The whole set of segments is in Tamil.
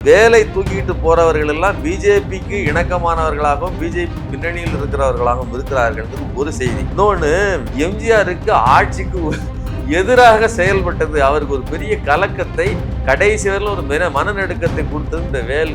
வேலை தூக்கிட்டு போறவர்கள் எல்லாம் பிஜேபிக்கு இணக்கமானவர்களாகவும் பிஜேபி பின்னணியில் இருக்கிறவர்களாகவும் இருக்கிறார்கள் ஒரு செய்தி. இன்னொன்னு, எம்ஜிஆருக்கு ஆட்சிக்கு எதிராக செயல்பட்டது அவருக்கு ஒரு பெரிய கலக்கத்தை, கடைசி வரையில் ஒரு மனநடுக்கத்தை கொடுத்தது இந்த வேல்.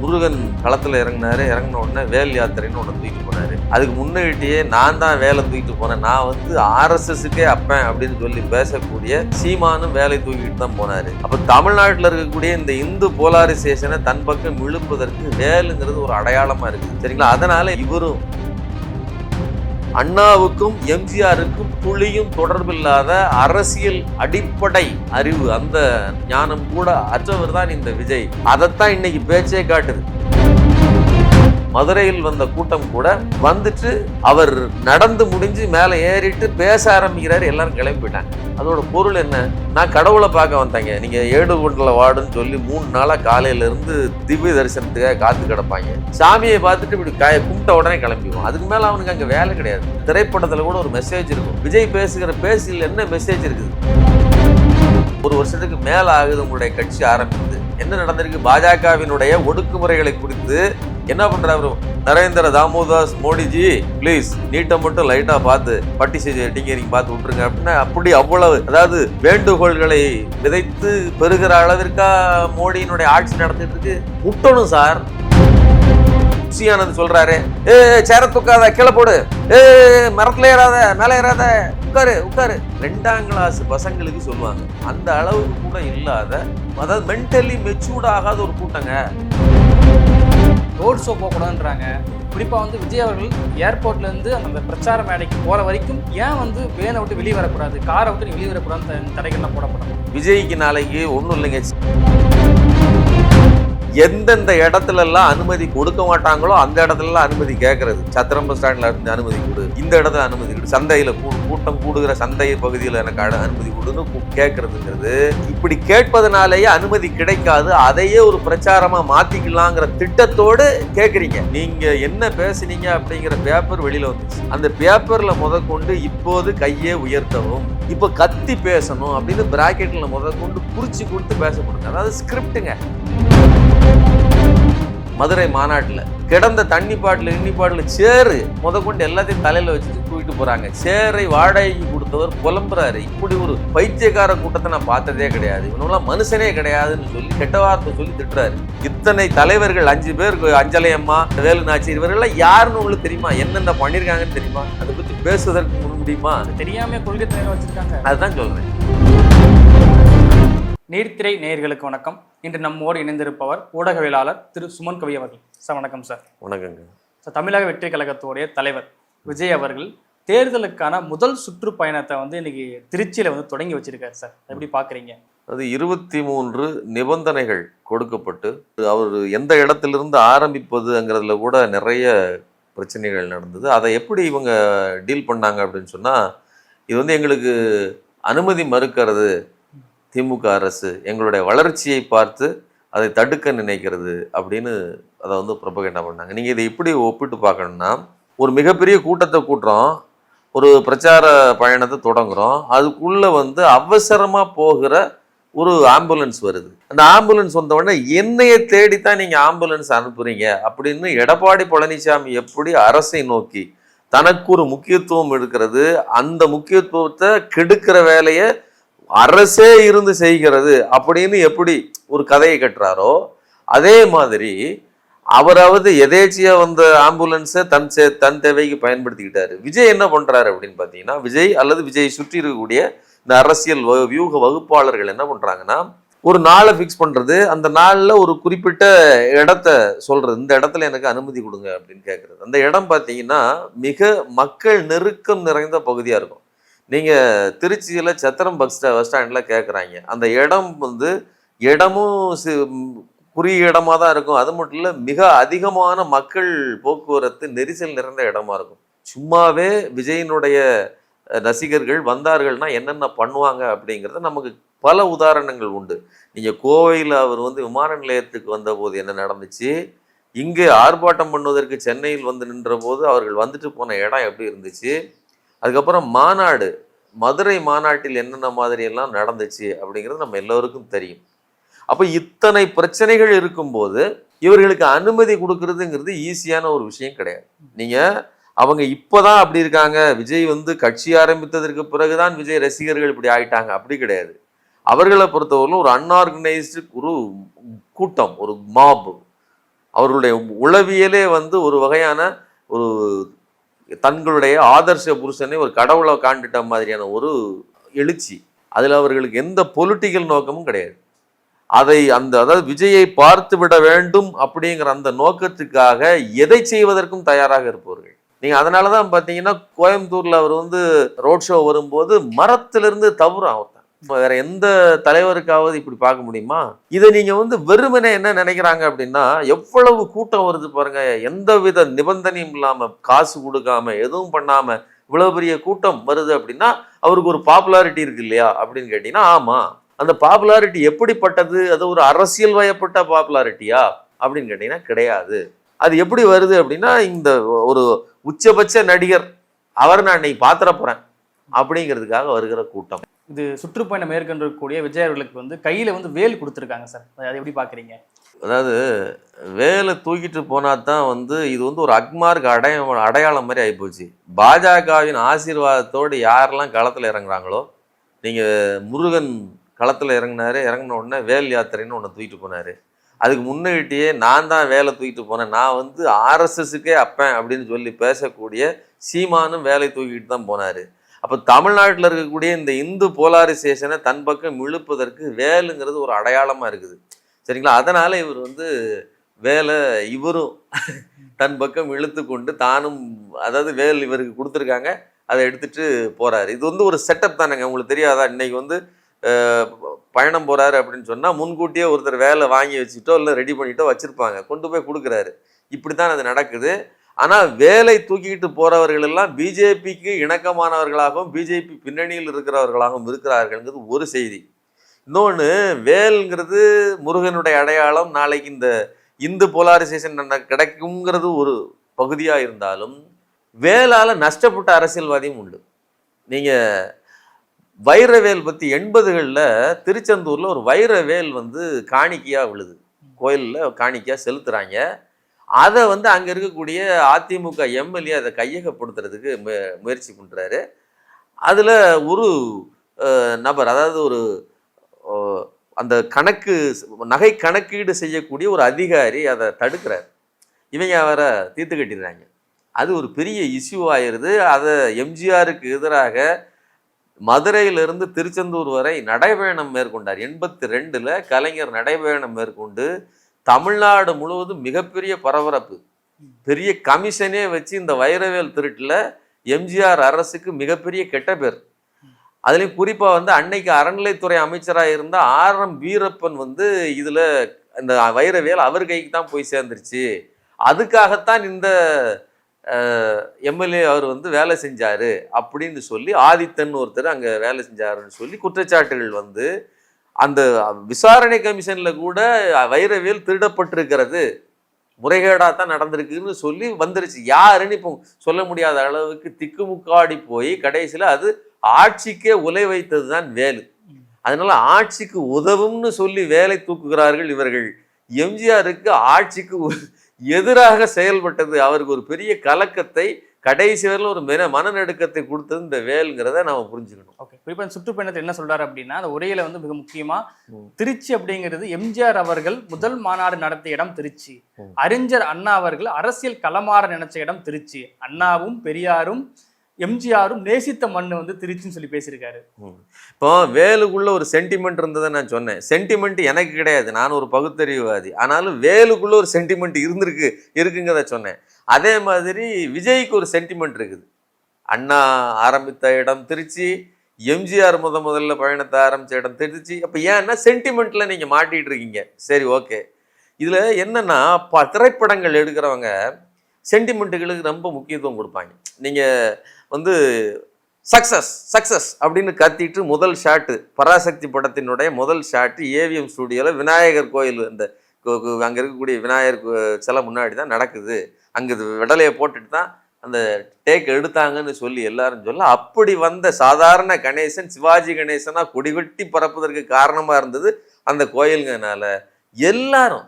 முருகன் களத்துல இறங்கின உடனே வேல் யாத்திரைன்னு ஒன்று தூக்கிட்டு போனாரு. அதுக்கு முன்னாடியே நான் தான் வேலை தூக்கிட்டு போனேன், நான் RSSக்கே அப்பேன் அப்படின்னு சொல்லி பேசக்கூடிய சீமானும் வேலை தூக்கிட்டு தான் போனாரு. அப்ப தமிழ்நாட்டில் இருக்கக்கூடிய இந்த இந்து போலாரிசேஷனை தன் பக்கம் இழுப்பதற்கு வேலுங்கிறது ஒரு அடையாளமா இருக்கு, சரிங்களா? அதனால இவரும் அண்ணாவுக்கும் எம்ஜிஆருக்கும் புலியும் தொடர்பில்லாத அரசியல் அடிப்படை அறிவு, அந்த ஞானம் கூட அற்றவர் தான் இந்த விஜய். அதைத்தான் இன்னைக்கு பேச்சே காட்டுது. மதுரையில் வந்த கூட்டம் கூட வந்துட்டு அவர் நடந்து முடிஞ்சு மேலே ஏறிட்டு பேச ஆரம்பிக்கிறாரு, எல்லாரும் கிளம்பி போயிட்டாங்க. அதோட பொருள் என்ன? நான் கடவுளை பார்க்க வந்தாங்க, நீங்க ஏடுகொண்டல வார்டுன்னு சொல்லி 3 நாளா காலையில இருந்து திவ்ய தரிசனத்துக்காக காத்து கிடப்பாங்க. சாமியை பார்த்துட்டு இப்படி கும்பிட்ட உடனே கிளம்பிடுவோம். அதுக்கு மேல அவனுக்கு அங்க வேலை கிடையாது. திரைப்படத்துல கூட ஒரு மெசேஜ் இருக்கும். விஜய் பேசுகிற பேசில் என்ன மெசேஜ் இருக்குது? 1 வருஷத்துக்கு மேல ஆகுது உங்களுடைய கட்சி ஆரம்பிக்குது. என்ன நடந்திருக்கு? பாஜகவினுடைய ஒடுக்குமுறைகளை குறித்து என்ன பண்றாரு நரேந்திர தாமோதாஸ் மோடிஜி, பிளீஸ் நீட்டை மட்டும் லைட்டா பார்த்து பட்டி டிங்கரிங் பார்த்து விட்டுருங்க அப்படின்னா, அப்படி அவ்வளவு, அதாவது வேண்டுகோள்களை விதைத்து பெறுகிற அளவிற்கா மோடியினுடைய ஆட்சி நடந்துட்டு இருக்கு. முட்டணும் சார். சொல்றாரு, சேர தூக்காத, கீழே போடு, மரத்துல ஏறாத, மேல ஏறாத, உட்காரு உட்காரு. 2ஆம் கிளாஸ் பசங்களுக்கு சொல்லுவாங்க. அந்த அளவுக்கு கூட இல்லாத, அதாவது மென்டலி மெச்சூர்ட் ஆகாத ஒரு கூட்டங்க. Road show போகக்கூடாதுன்றாங்க. குறிப்பாக விஜய் அவர்கள் ஏர்போர்ட்லேருந்து அந்த பிரச்சார மேடைக்கு போகிற வரைக்கும் ஏன் வேனை விட்டு வெளியே வரக்கூடாது, காரை விட்டு வெளியே வரக்கூடாதுன்னு தடைகள்லாம் போடப்படும். விஜய்க்கு நாளைக்கு ஒன்றும் இல்லைங்க, எந்தெந்த இடத்துல எல்லாம் அனுமதி கொடுக்க மாட்டாங்களோ அந்த இடத்துல அனுமதி கேட்கறது. சத்திரம் பஸ் ஸ்டாண்ட்ல இருந்து அனுமதி கொடு, இந்த இடத்துல அனுமதி கொடு, சந்தையில கூட்டம் கூடுகிற சந்தை பகுதியில் எனக்கு அனுமதி கொடுன்னு கேட்கறதுங்கிறது. இப்படி கேட்பதனாலேயே அனுமதி கிடைக்காது, அதையே ஒரு பிரச்சாரமா மாத்திக்கலாங்கிற திட்டத்தோடு கேட்குறீங்க. நீங்க என்ன பேசுனீங்க அப்படிங்கிற பேப்பர் வெளியில வந்துச்சு. அந்த பேப்பர்ல முதற்கொண்டு இப்போது கையே உயர்த்தவும், இப்போ கத்தி பேசணும் அப்படின்னு பிராக்கெட்ல முதற்கொண்டு குறிச்சு கொடுத்து பேசப்படுங்க. அதாவது ஸ்கிரிப்டுங்க. மதுரை மாநாட்டில் கிடந்த தண்ணி பாட்டில் இன்னி பாட்டில் சேரு முதற்கொண்டு எல்லாத்தையும் தலையில வச்சுட்டு தூக்கிட்டு போறாங்க. சேரை வாடகைக்கு கொடுத்தவர் புலம்புறாரு, இப்படி ஒரு பைத்தியக்கார கூட்டத்தை நான் பார்த்ததே கிடையாது, இவனெல்லாம் மனுஷனே கிடையாதுன்னு சொல்லி கெட்ட வார்த்தை சொல்லி திட்டுறாரு. இத்தனை தலைவர்கள் 5 பேர், அஞ்சலையம்மா, வேலு நாச்சியார், இவர்கள்லாம் யாருன்னு உங்களுக்கு தெரியுமா? என்னென்ன பண்ணிருக்காங்கன்னு தெரியுமா? அதை பத்தி பேசுவதற்கு முடியுமா? தெரியாம கொள்கை தலைவர் வச்சிருக்காங்க. அதுதான் சொல்றேன். நீர்த்திரை நேயர்களுக்கு வணக்கம். இன்று நம்மோடு இணைந்திருப்பவர் ஊடகவியலாளர் திரு சுமன் கவி அவர்கள். சார் வணக்கம். சார் வணக்கங்க. சார், தமிழக வெற்றி கழகத்துடைய தலைவர் விஜய் அவர்கள் தேர்தலுக்கான முதல் சுற்றுப்பயணத்தை இன்னைக்கு திருச்சியில தொடங்கி வச்சிருக்காரு. சார், எப்படி பாக்குறீங்க? அது 23 நிபந்தனைகள் கொடுக்கப்பட்டு அவர் எந்த இடத்திலிருந்து ஆரம்பிப்பதுங்கிறதுல கூட நிறைய பிரச்சனைகள் நடந்தது. அதை எப்படி இவங்க டீல் பண்ணாங்க அப்படின்னு சொன்னா, இது எங்களுக்கு அனுமதி மறுக்கிறது, திமுக அரசு எங்களுடைய வளர்ச்சியை பார்த்து அதை தடுக்க நினைக்கிறது அப்படின்னு அதை ப்ரொபகேண்டா பண்ணாங்க. நீங்கள் இதை எப்படி ஒப்பிட்டு பார்க்கணும்னா, ஒரு மிகப்பெரிய கூட்டத்தை கூட்டுறோம், ஒரு பிரச்சார பயணத்தை தொடங்குறோம், அதுக்குள்ளே அவசரமாக போகிற ஒரு ஆம்புலன்ஸ் வருது. அந்த ஆம்புலன்ஸ் வந்த உடனே என்னையை தேடித்தான் நீங்கள் ஆம்புலன்ஸ் அனுப்புறீங்க அப்படின்னு எடப்பாடி பழனிசாமி எப்படி அரசை நோக்கி தனக்கு ஒரு முக்கியத்துவம் இருக்கிறது, அந்த முக்கியத்துவத்தை கெடுக்கிற வேலையை அரசே இருந்து செய்கிறது அப்படின்னு எப்படி ஒரு கதையை கட்டுறாரோ, அதே மாதிரி அவராவது எதேச்சியா வந்த ஆம்புலன்ஸை தன் தேவைக்கு பயன்படுத்திக்கிட்டாரு. விஜய் என்ன பண்றாரு அப்படின்னு பார்த்தீங்கன்னா, விஜய் அல்லது விஜய் சுற்றி இருக்கக்கூடிய இந்த அரசியல் வியூக வகுப்பாளர்கள் என்ன பண்றாங்கன்னா, ஒரு நாளை ஃபிக்ஸ் பண்றது, அந்த நாளில் ஒரு குறிப்பிட்ட இடத்த சொல்றது, இந்த இடத்துல எனக்கு அனுமதி கொடுங்க அப்படின்னு கேட்கறது. அந்த இடம் பார்த்தீங்கன்னா மிக மக்கள் நெருக்கம் நிறைந்த பகுதியாக இருக்கும். நீங்கள் திருச்சியில் சத்திரம் பஸ் ஸ்டாண்டில் கேட்குறாங்க, அந்த இடம் இடமும் குறுகிய இடமா தான் இருக்கும். அது மட்டும் இல்லை, மிக அதிகமான மக்கள் போக்குவரத்து நெரிசல் நிறைந்த இடமா இருக்கும். சும்மாவே விஜயினுடைய ரசிகர்கள் வந்தார்கள்னா என்னென்ன பண்ணுவாங்க அப்படிங்கிறத நமக்கு பல உதாரணங்கள் உண்டு. நீங்கள் கோவையில் அவர் விமான நிலையத்துக்கு வந்தபோது என்ன நடந்துச்சு, இங்கே ஆர்ப்பாட்டம் பண்ணுவதற்கு சென்னையில் நின்ற போது அவர்கள் வந்துட்டு போன இடம் எப்படி இருந்துச்சு, அதுக்கப்புறம் மதுரை மாநாட்டில் என்னென்ன மாதிரி எல்லாம் நடந்துச்சு அப்படிங்கிறது நம்ம எல்லோருக்கும் தெரியும். அப்ப இத்தனை பிரச்சனைகள் இருக்கும்போது இவர்களுக்கு அனுமதி கொடுக்கறதுங்கிறது ஈஸியான ஒரு விஷயம் கிடையாது. நீங்க அவங்க இப்பதான் அப்படி இருக்காங்க, விஜய் வந்து கட்சி ஆரம்பித்ததற்கு பிறகுதான் விஜய் ரசிகர்கள் இப்படி ஆயிட்டாங்க, அப்படி கிடையாது. அவர்களை பொறுத்தவரையிலும் ஒரு அன்ஆர்கனைஸ்டு ஒரு கூட்டம், ஒரு மாப். அவர்களுடைய உளவியலே வந்து ஒரு வகையான ஒரு தங்களுடைய ஆதர்ச புருஷனை ஒரு கடவுளை காண்டுட்ட மாதிரியான ஒரு எழுச்சி. அதுல அவர்களுக்கு எந்த பொலிட்டிக்கல் நோக்கமும் கிடையாது. அதாவது விஜயை பார்த்து விட வேண்டும் அப்படிங்கிற அந்த நோக்கத்துக்காக எதை செய்வதற்கும் தயாராக இருப்பவர்கள். நீங்க அதனாலதான் பாத்தீங்கன்னா கோயம்புத்தூர்ல அவர் வந்து ரோட் ஷோ வரும்போது மரத்திலிருந்து தவறும் வேற எந்த தலைவருக்காவது இப்படி பார்க்க முடியுமா? இதை நீங்க வந்து வெறுமனே என்ன நினைக்கிறாங்க அப்படின்னா, எவ்வளவு கூட்டம் வருது பாருங்க, எந்தவித நிபந்தனையும் இல்லாம, காசு கொடுக்காம, எதுவும் பண்ணாம இவ்வளவு பெரிய கூட்டம் வருது அப்படின்னா அவருக்கு ஒரு பாப்புலாரிட்டி இருக்கு இல்லையா அப்படின்னு கேட்டீங்கன்னா, ஆமா. அந்த பாப்புலாரிட்டி எப்படிப்பட்டது? அது ஒரு அரசியல் வயப்பட்ட பாப்புலாரிட்டியா அப்படின்னு கேட்டீங்கன்னா கிடையாது. அது எப்படி வருது அப்படின்னா, இந்த ஒரு உச்சபட்ச நடிகர் அவர் நான் இன்னைக்கு பாத்திர போறேன் அப்படிங்கிறதுக்காக வருகிற கூட்டம். இது சுற்றுப்பயணம் மேற்கொண்டிருக்கக்கூடிய விஜய் அவர்களுக்கு வந்து கையில வந்து வேல் கொடுத்துருக்காங்க சார், அதை எப்படி பாக்குறீங்க? அதாவது வேலை தூக்கிட்டு போனா தான் வந்து இது வந்து ஒரு அக்மார்க் அடையாளம் மாதிரி ஆகிப்போச்சு. பாஜகவின் ஆசீர்வாதத்தோடு யாரெல்லாம் களத்தில் இறங்குறாங்களோ, நீங்க முருகன் களத்தில் இறங்கின உடனே வேல் யாத்திரைன்னு ஒன்று தூக்கிட்டு போனாரு. அதுக்கு முன்னிட்டியே நான் தான் வேலை தூக்கிட்டு போனேன், நான் வந்து ஆர்எஸ்எஸ்க்கே அப்பேன் அப்படின்னு சொல்லி பேசக்கூடிய சீமானும் வேலை தூக்கிட்டு தான் போனாரு. அப்போ தமிழ்நாட்டில் இருக்கக்கூடிய இந்த இந்து போலாரிசேஷனை தன் பக்கம் இழுப்பதற்கு வேலுங்கிறது ஒரு அடையாளமா இருக்குது, சரிங்களா? அதனால இவர் வந்து வேலை இவரும் தன் பக்கம் இழுத்து கொண்டு தானும், அதாவது வேல் இவருக்கு கொடுத்துருக்காங்க, அதை எடுத்துட்டு போறாரு. இது வந்து ஒரு செட்டப் தானேங்க, உங்களுக்கு தெரியாதா? இன்னைக்கு வந்து பயணம் போறாரு அப்படின்னு சொன்னா முன்கூட்டியே ஒருத்தர் வேலை வாங்கி வச்சுட்டோ இல்லை ரெடி பண்ணிட்டோ வச்சிருப்பாங்க, கொண்டு போய் கொடுக்குறாரு. இப்படித்தான் அது நடக்குது. ஆனா வேலை தூக்கிட்டு போறவர்கள் எல்லாம் பிஜேபிக்கு இணக்கமானவர்களாகவும் பிஜேபி பின்னணியில் இருக்கிறவர்களாகவும் இருக்கிறார்கள்ங்கிறது ஒரு செய்தி. இன்னொன்று, வேல்ங்கிறது முருகனுடைய அடையாளம். நாளைக்கு இந்த இந்து போலாரிசேஷன் கிடைக்குங்கிறது ஒரு பகுதியா இருந்தாலும் வேலால நஷ்டப்பட்ட அரசியல்வாதியும் உண்டு. நீங்க வைரவேல் பத்தி 80களில் திருச்செந்தூர்ல ஒரு வைரவேல் வந்து காணிக்கையா விழுது, கோயிலில் காணிக்கையா செலுத்துறாங்க. அதை வந்து அங்க இருக்கக்கூடிய அதிமுக எம்எல்ஏ அதை கையகப்படுத்துறதுக்கு முயற்சி பண்றாரு. அதுல ஒரு நபர், அதாவது ஒரு அந்த நகை கணக்கீடு செய்யக்கூடிய ஒரு அதிகாரி அதை தடுக்கிறார். இவங்க அவரை தீர்த்து கட்டிடுறாங்க. அது ஒரு பெரிய இஷ்யூ ஆயிடுது. அதை எம்ஜிஆருக்கு எதிராக மதுரையிலிருந்து திருச்செந்தூர் வரை நடைபயணம் மேற்கொண்டார். 82ல் கலைஞர் நடைபயணம் மேற்கொண்டு தமிழ்நாடு முழுவதும் மிகப்பெரிய பரபரப்பு, பெரிய கமிஷனே வச்சு இந்த வைரவேல் திருட்டுல எம்ஜிஆர் அரசுக்கு மிகப்பெரிய கெட்ட பேர். அதுலேயும் குறிப்பாக வந்து அன்னைக்கு அறநிலைத்துறை அமைச்சராக இருந்த ஆர்.எம். வீரப்பன் வந்து இதில் இந்த வைரவேல் அவர் கைக்கு தான் போய் சேர்ந்துருச்சு, அதுக்காகத்தான் இந்த எம்எல்ஏ அவர் வந்து வேலை செஞ்சாரு அப்படின்னு சொல்லி, ஆதித்தன் ஒருத்தர் அங்கே வேலை செஞ்சாருன்னு சொல்லி குற்றச்சாட்டுகள் வந்து அந்த விசாரணை கமிஷன்ல கூட வைரவேல் திருடப்பட்டிருக்கிறது, முறைகேடாக தான் நடந்திருக்குன்னு சொல்லி வந்துருச்சு. யாருன்னு இப்போ சொல்ல முடியாத அளவுக்கு திக்குமுக்காடி போய் கடைசியில் அது ஆட்சிக்கே உலை வைத்தது தான் வேலு. அதனால ஆட்சிக்கு உதவும்னு சொல்லி வேலை தூக்குகிறார்கள் இவர்கள். எம்ஜிஆருக்கு ஆட்சிக்கு எதிராக செயல்பட்டது, அவருக்கு ஒரு பெரிய கலக்கத்தை, கடைசி வரையில் ஒரு மனநடுக்கத்தை கொடுத்தது இந்த வேலுங்கிறத நாம புரிஞ்சுக்கணும். ஓகே, குறிப்பாக சுற்றுப்பயணத்தில் என்ன சொல்றாரு அப்படின்னா, அந்த உரையில வந்து மிக முக்கியமா திருச்சி அப்படிங்கிறது எம்ஜிஆர் அவர்கள் முதல் மாநாடு நடத்திய இடம் திருச்சி, அறிஞர் அண்ணா அவர்கள் அரசியல் களமாற நினைச்ச இடம் திருச்சி, அண்ணாவும் பெரியாரும் எம்ஜிஆரும் நேசித்த மண்ணு வந்து திருச்சின்னு சொல்லி பேசியிருக்காரு. இப்போ வேலுக்குள்ள ஒரு சென்டிமெண்ட் இருந்ததை நான் சொன்னேன். சென்டிமெண்ட் எனக்கு கிடையாது, நான் ஒரு பகுத்தறிவுவாதி. ஆனாலும் வேலுக்குள்ள ஒரு சென்டிமெண்ட் இருக்குங்கிறத சொன்னேன். அதே மாதிரி விஜய்க்கு ஒரு சென்டிமெண்ட் இருக்குது. அண்ணா ஆரம்பித்த இடம் திருச்சி, எம்ஜிஆர் முதல்ல பயணத்தை ஆரம்பித்த இடம் திருச்சி. அப்போ ஏன்னா சென்டிமெண்ட்ல நீங்க மாட்டிட்டு இருக்கீங்க. சரி, ஓகே. இதுல என்னன்னா, திரைப்படங்கள் எடுக்கிறவங்க சென்டிமெண்ட்டுகளுக்கு ரொம்ப முக்கியத்துவம் கொடுப்பாங்க. நீங்க வந்து சக்சஸ் அப்படின்னு கத்திட்டு முதல் ஷாட்டு, பராசக்தி படத்தினுடைய முதல் ஷாட்டு ஏவிஎம் ஸ்டுடியோவில் விநாயகர் கோயில், அந்த அங்கே இருக்கக்கூடிய விநாயகர் சிலை முன்னாடி தான் நடக்குது. அங்கே விடலையை போட்டுட்டு தான் அந்த டேக் எடுத்தாங்கன்னு சொல்லி எல்லாரும் சொல்ல, அப்படி வந்த சாதாரண கணேசன் சிவாஜி கணேசனா கொடிவெட்டி பறப்பதற்கு காரணமாக இருந்தது அந்த கோயிலுங்கனால எல்லாரும்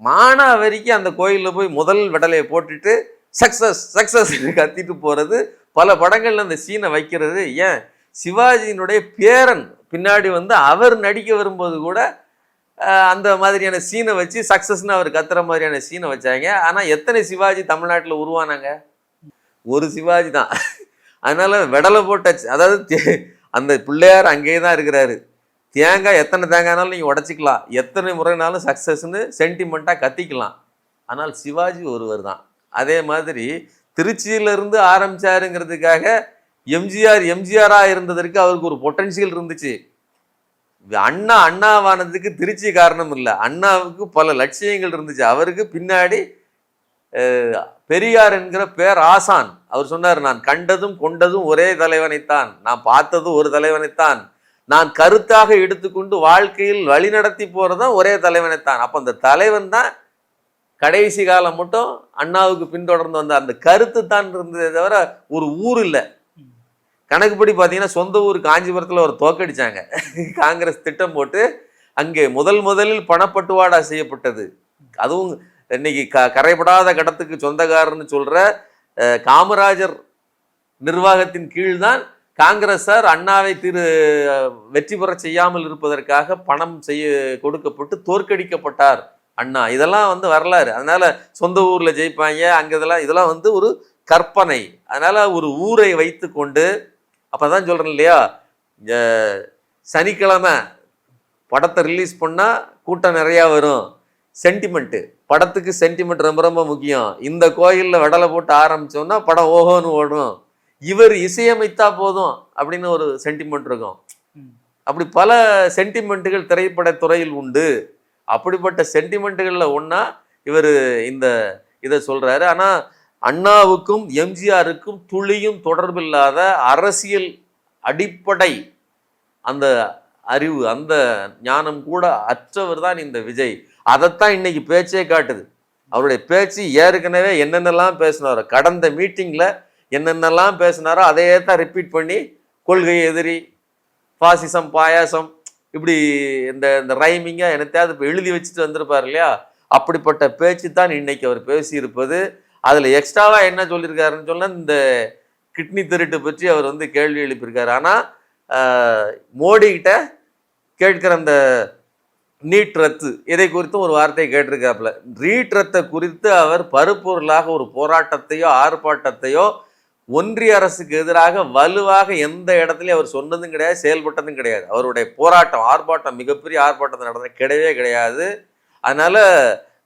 மானாவரிக்கு அந்த கோயிலில் போய் முதல் விடலையை போட்டுட்டு சக்சஸ் சக்சஸ் கத்திட்டு போறது, பல படங்கள்ல அந்த சீனை வைக்கிறது. ஏன் சிவாஜியினுடைய பேரன் பின்னாடி வந்து அவர் நடிக்க வரும்போது கூட அந்த மாதிரியான சீனை வச்சு சக்சஸ்ன்னு அவர் கத்துற மாதிரியான சீனை வச்சாங்க. ஆனா எத்தனை சிவாஜி தமிழ்நாட்டில் உருவானாங்க? ஒரு சிவாஜி தான். அதனால விடலை போட்ட, அதாவது அந்த பிள்ளையார் அங்கேயே தான் இருக்கிறாரு. தேங்காய் எத்தனை தேங்காய்னாலும் நீங்கள் உடச்சிக்கலாம், எத்தனை முறைனாலும் சக்ஸஸ்ன்னு சென்டிமெண்ட்டாக கத்திக்கலாம். ஆனால் சிவாஜி ஒருவர் தான். அதே மாதிரி திருச்சியிலிருந்து ஆரம்பிச்சாருங்கிறதுக்காக எம்ஜிஆராக இருந்ததற்கு அவருக்கு ஒரு பொட்டன்ஷியல் இருந்துச்சு. அண்ணாவானதுக்கு திருச்சி காரணம் இல்லை, அண்ணாவுக்கு பல லட்சியங்கள் இருந்துச்சு. அவருக்கு பின்னாடி பெரியார் என்கிற பேர் ஆசான். அவர் சொன்னார், நான் கண்டதும் கொண்டதும் ஒரே தலைவனைத்தான், நான் பார்த்ததும் ஒரு தலைவனைத்தான், நான் கருத்தாக எடுத்துக்கொண்டு வாழ்க்கையில் வழிநடத்தி போறதும் ஒரே தலைவனைத்தான். அப்ப அந்த தலைவன் தான் கடைசி காலம் மட்டும் அண்ணாவுக்கு பின்தொடர்ந்து வந்த அந்த கருத்து தான் இருந்ததே தவிர ஒரு ஊர் இல்லை. கணக்குப்படி பார்த்தீங்கன்னா சொந்த ஊர் காஞ்சிபுரத்தில் ஒரு தோக்கடிச்சாங்க. காங்கிரஸ் திட்டம் போட்டு அங்கே முதலில் பணப்பட்டுவாடா செய்யப்பட்டது. அதுவும் இன்னைக்கு கரைபடாத கடத்துக்கு சொந்தக்காரன்னு சொல்ற காமராஜர் நிர்வாகத்தின் கீழ்தான் காங்கிரஸார் அண்ணாவை வெற்றி பெற செய்யாமல் இருப்பதற்காக பணம் கொடுக்கப்பட்டு தோற்கடிக்கப்பட்டார் அண்ணா. இதெல்லாம் வந்து வரலாறு. அதனால சொந்த ஊர்ல ஜெயிப்பாங்க அங்க இதெல்லாம் வந்து ஒரு கற்பனை. அதனால ஒரு ஊரை வைத்து கொண்டு, அப்பதான் சொல்றேன் இல்லையா, சனிக்கிழமை படத்தை ரிலீஸ் பண்ணா கூட்டம் நிறைய வரும். சென்டிமெண்ட், படத்துக்கு சென்டிமெண்ட் ரொம்ப ரொம்ப முக்கியம். இந்த கோயில்ல விடலை போட்டு ஆரம்பிச்சோம்னா படம் ஓஹோன்னு ஓடும், இவர் இசையமைத்தா போதும் அப்படின்னு ஒரு சென்டிமெண்ட் இருக்கும். அப்படி பல சென்டிமெண்ட்டுகள் திரைப்பட துறையில் உண்டு. அப்படிப்பட்ட சென்டிமெண்ட்டுகள்ல ஒன்னா இவர் இதை சொல்றாரு. ஆனா அண்ணாவுக்கும் எம்ஜிஆருக்கும் துளியும் தொடர்பில்லாத அரசியல் அடிப்படை அந்த அறிவு, அந்த ஞானம் கூட அற்றவர் தான் இந்த விஜய். அதைத்தான் இன்னைக்கு பேச்சே காட்டுது. அவருடைய பேச்சு ஏற்கனவே என்னென்னலாம் பேசினாரோ, கடந்த மீட்டிங்ல என்னென்னலாம் பேசினாரோ அதையே தான் ரிப்பீட் பண்ணி கொள்கை எதிரி, பாசிசம், பாயாசம், இப்படி இந்த ரைமிங்கா என்னத்தையாவது இப்போ எழுதி வச்சுட்டு வந்திருப்பார் இல்லையா, அப்படிப்பட்ட பேச்சு தான் இன்னைக்கு அவர் பேசியிருப்பது. அதுல எக்ஸ்ட்ராவா என்ன சொல்லியிருக்காருன்னு சொன்னா இந்த கிட்னி திருட்டு பற்றி அவர் வந்து கேள்வி எழுப்பியிருக்காரு. ஆனா மோடி கிட்ட கேட்கிற அந்த நீட் ரத்து இதை குறித்தும் ஒரு வார்த்தையை கேட்டிருக்காப்புல. நீட் ரத்தை குறித்து அவர் பருப்பொருளாக ஒரு போராட்டத்தையோ ஆர்ப்பாட்டத்தையோ ஒன்றிய அரசுக்கு எதிராக வலுவாக எந்த இடத்துலையும் அவர் சொன்னதும் கிடையாது, செயல்பட்டதும் கிடையாது. அவருடைய போராட்டம் ஆர்ப்பாட்டம் மிகப்பெரிய ஆர்ப்பாட்டத்தை நடந்தது கிடையவே கிடையாது. அதனால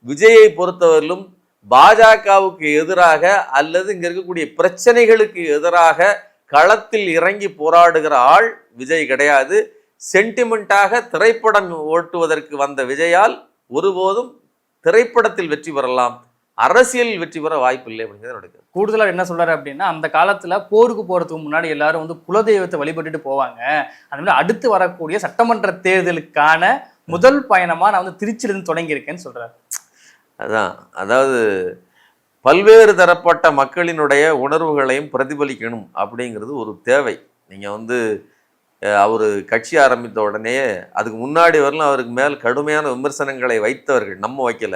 விஜயை பொறுத்தவரையிலும் பாஜகவுக்கு எதிராக அல்லது இங்க இருக்கக்கூடிய பிரச்சனைகளுக்கு எதிராக களத்தில் இறங்கி போராடுகிற ஆள் விஜய் கிடையாது. சென்டிமெண்டாக திரைப்படம் ஓட்டுவதற்கு வந்த விஜயால் ஒருபோதும் திரைப்படத்தில் வெற்றி பெறலாம், அரசியலில் வெற்றி பெற வாய்ப்பில்லை அப்படிங்கிறது நடக்குது. கூடுதலாக என்ன சொல்றாரு அப்படின்னா, அந்த காலத்துல போருக்கு போறதுக்கு முன்னாடி எல்லாரும் வந்து குலதெய்வத்தை வழிபட்டுட்டு போவாங்க. அந்த மாதிரி அடுத்து வரக்கூடிய சட்டமன்ற தேர்தலுக்கான முதல் பயணமா நான் வந்து திருச்சியிலிருந்து தொடங்கியிருக்கேன்னு சொல்றாரு. அதாவது பல்வேறு தரப்பட்ட மக்களினுடைய உணர்வுகளையும் பிரதிபலிக்கணும் அப்படிங்கிறது ஒரு தேவை. நீங்க வந்து அவர் கட்சி ஆரம்பித்த உடனே அதுக்கு முன்னாடி வரலாம் அவருக்கு மேல் கடுமையான விமர்சனங்களை வைத்தவர்கள், நம்ம வைக்கல.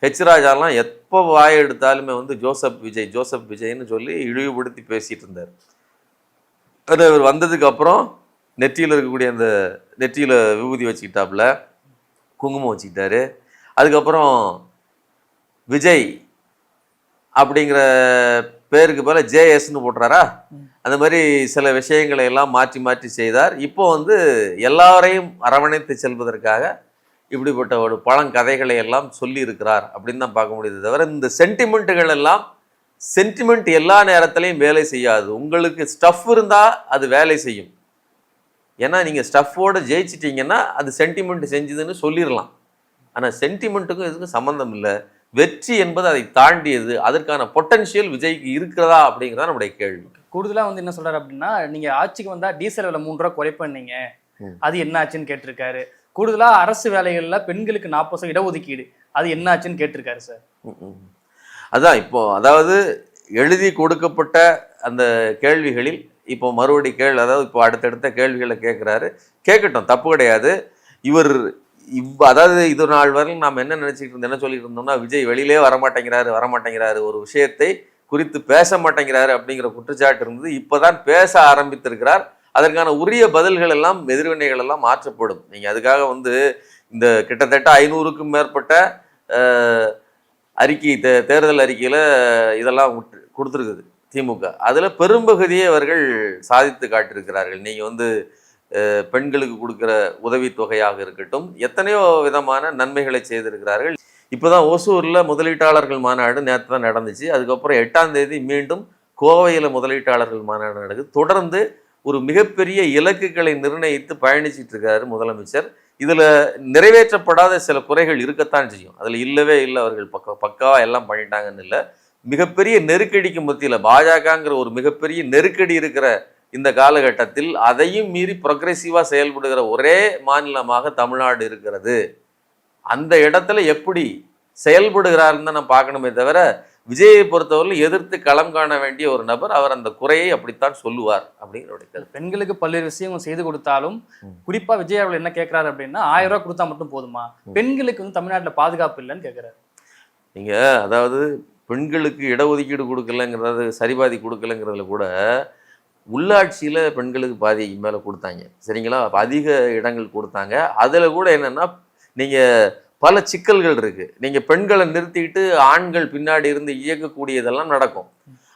ஹெச் ராஜாலாம் எப்போ வாய் எடுத்தாலுமே வந்து ஜோசப் விஜய்ன்னு சொல்லி இழிவுபடுத்தி பேசிட்டு இருந்தார். அது அவர் வந்ததுக்கு அப்புறம் நெற்றியில் இருக்கக்கூடிய அந்த நெற்றியில் விபூதி வச்சுக்கிட்டாப்புல, குங்குமம் வச்சுக்கிட்டாரு. அதுக்கப்புறம் விஜய் அப்படிங்கிற பேருக்கு போல ஜேஎஸ்ன்னு போட்டுறாரா, அந்த மாதிரி சில விஷயங்களை எல்லாம் மாற்றி செய்தார். இப்போ வந்து எல்லாரையும் அரவணைத்து செல்வதற்காக இப்படிப்பட்ட ஒரு பழங்கதைகளை எல்லாம் சொல்லி இருக்கிறார் அப்படின்னு தான் பார்க்க முடியுது. தவிர இந்த சென்டிமெண்ட் எல்லா நேரத்திலையும் வேலை செய்யாது. உங்களுக்கு ஸ்டஃப் இருந்தா அது வேலை செய்யும். ஏன்னா நீங்க ஸ்டஃப்போட ஜெயிச்சிட்டீங்கன்னா அது சென்டிமெண்ட் செஞ்சுதுன்னு சொல்லிடலாம். ஆனால் சென்டிமெண்ட்டுக்கும் இதுக்கும் சம்மந்தம் இல்லை. வெற்றி என்பது அதை தாண்டியது. அதற்கான பொட்டன்ஷியல் விஜய்க்கு இருக்கிறதா அப்படிங்கிறதா நம்முடைய கேள்வி. கூடுதலாக வந்து என்ன சொல்றாரு அப்படின்னா, நீங்க ஆட்சிக்கு வந்தா டீசல் விலை 3 ரூபா குறைப்பீங்க, அது என்ன ஆச்சுன்னு கேட்டிருக்காரு. கூடுதலா அரசு வேலைகள்ல பெண்களுக்கு 40% இடஒதுக்கீடு, அது என்ன ஆச்சுன்னு கேட்டிருக்காரு சார். அதான் இப்போ அதாவது எழுதி கொடுக்கப்பட்ட அந்த கேள்விகளில் இப்போ மறுபடி அதாவது இப்போ அடுத்தடுத்த கேள்விகளை கேட்குறாரு. கேட்கட்டும், தப்பு கிடையாது. இவர் அதாவது இது நாள் வரையும் நாம் என்ன நினைச்சிட்டு இருந்தோம், என்ன சொல்லிட்டு இருந்தோம்னா, விஜய் வெளியிலே வரமாட்டேங்கிறாரு ஒரு விஷயத்தை குறித்து பேச மாட்டேங்கிறாரு அப்படிங்கிற குற்றச்சாட்டு இருந்தது. இப்பதான் பேச ஆரம்பித்திருக்கிறார். அதற்கான உரிய பதில்கள் எல்லாம், எதிர்வினைகள் எல்லாம் மாற்றப்படும். நீங்க அதுக்காக வந்து இந்த கிட்டத்தட்ட 500க்கும் மேற்பட்ட அறிக்கை, தேர்தல் அறிக்கையில இதெல்லாம் கொடுத்துருக்குது திமுக. அதுல பெரும்பகுதியை அவர்கள் சாதித்து காட்டியிருக்கிறார்கள். நீங்க வந்து பெண்களுக்கு கொடுக்குற உதவித்தொகையாக இருக்கட்டும், எத்தனையோ விதமான நன்மைகளை செய்திருக்கிறார்கள். இப்போதான் ஓசூர்ல முதலீட்டாளர்கள் மாநாடு நேற்று தான் நடந்துச்சு. அதுக்கப்புறம் 8ஆம் தேதி மீண்டும் கோவையில் முதலீட்டாளர்கள் மாநாடு நடக்குது. தொடர்ந்து ஒரு மிகப்பெரிய இலக்குகளை நிர்ணயித்து பயணிச்சிட்டு இருக்காரு முதலமைச்சர். இதுல நிறைவேற்றப்படாத சில குறைகள் இருக்கத்தான் செய்யும். அதுல இல்லவே இல்லை, அவர்கள் பக்காவா எல்லாம் பண்ணிட்டாங்கன்னு இல்லை. மிகப்பெரிய நெருக்கடிக்கு மத்தியில பாஜகங்கிற ஒரு மிகப்பெரிய நெருக்கடி இருக்கிற இந்த காலகட்டத்தில் அதையும் மீறி ப்ரொக்ரெசிவா செயல்படுகிற ஒரே மாநிலமாக தமிழ்நாடு இருக்கிறது. அந்த இடத்துல எப்படி செயல்படுகிறாருன்னு தான் நான் பார்க்கணுமே தவிர, விஜயை பொறுத்தவரையில் எதிர்த்து களம் காண வேண்டிய ஒரு நபர். அவர் அந்த குறையை அப்படித்தான் சொல்லுவார் அப்படிங்கிற. பெண்களுக்கு பல்வேறு விஷயங்கள் செய்து கொடுத்தாலும் குறிப்பா விஜய் அவர்கள் என்ன கேட்கிறாரு அப்படின்னா, 1000 ரூபாய் கொடுத்தா மட்டும் போதுமா, பெண்களுக்கு வந்து தமிழ்நாட்டில் பாதுகாப்பு இல்லைன்னு கேட்கிறாரு. நீங்க அதாவது பெண்களுக்கு இடஒதுக்கீடு கொடுக்கலங்கிறது, சரிபாதி கொடுக்கலங்கிறதுல கூட உள்ளாட்சியில் பெண்களுக்கு பாதி மேலே கொடுத்தாங்க, சரிங்களா? அதிக இடங்கள் கொடுத்தாங்க. அதில் கூட என்னென்னா, நீங்கள் பல சிக்கல்கள் இருக்குது. நீங்கள் பெண்களை நிறுத்திட்டு ஆண்கள் பின்னாடி இருந்து இயக்கக்கூடியதெல்லாம் நடக்கும்.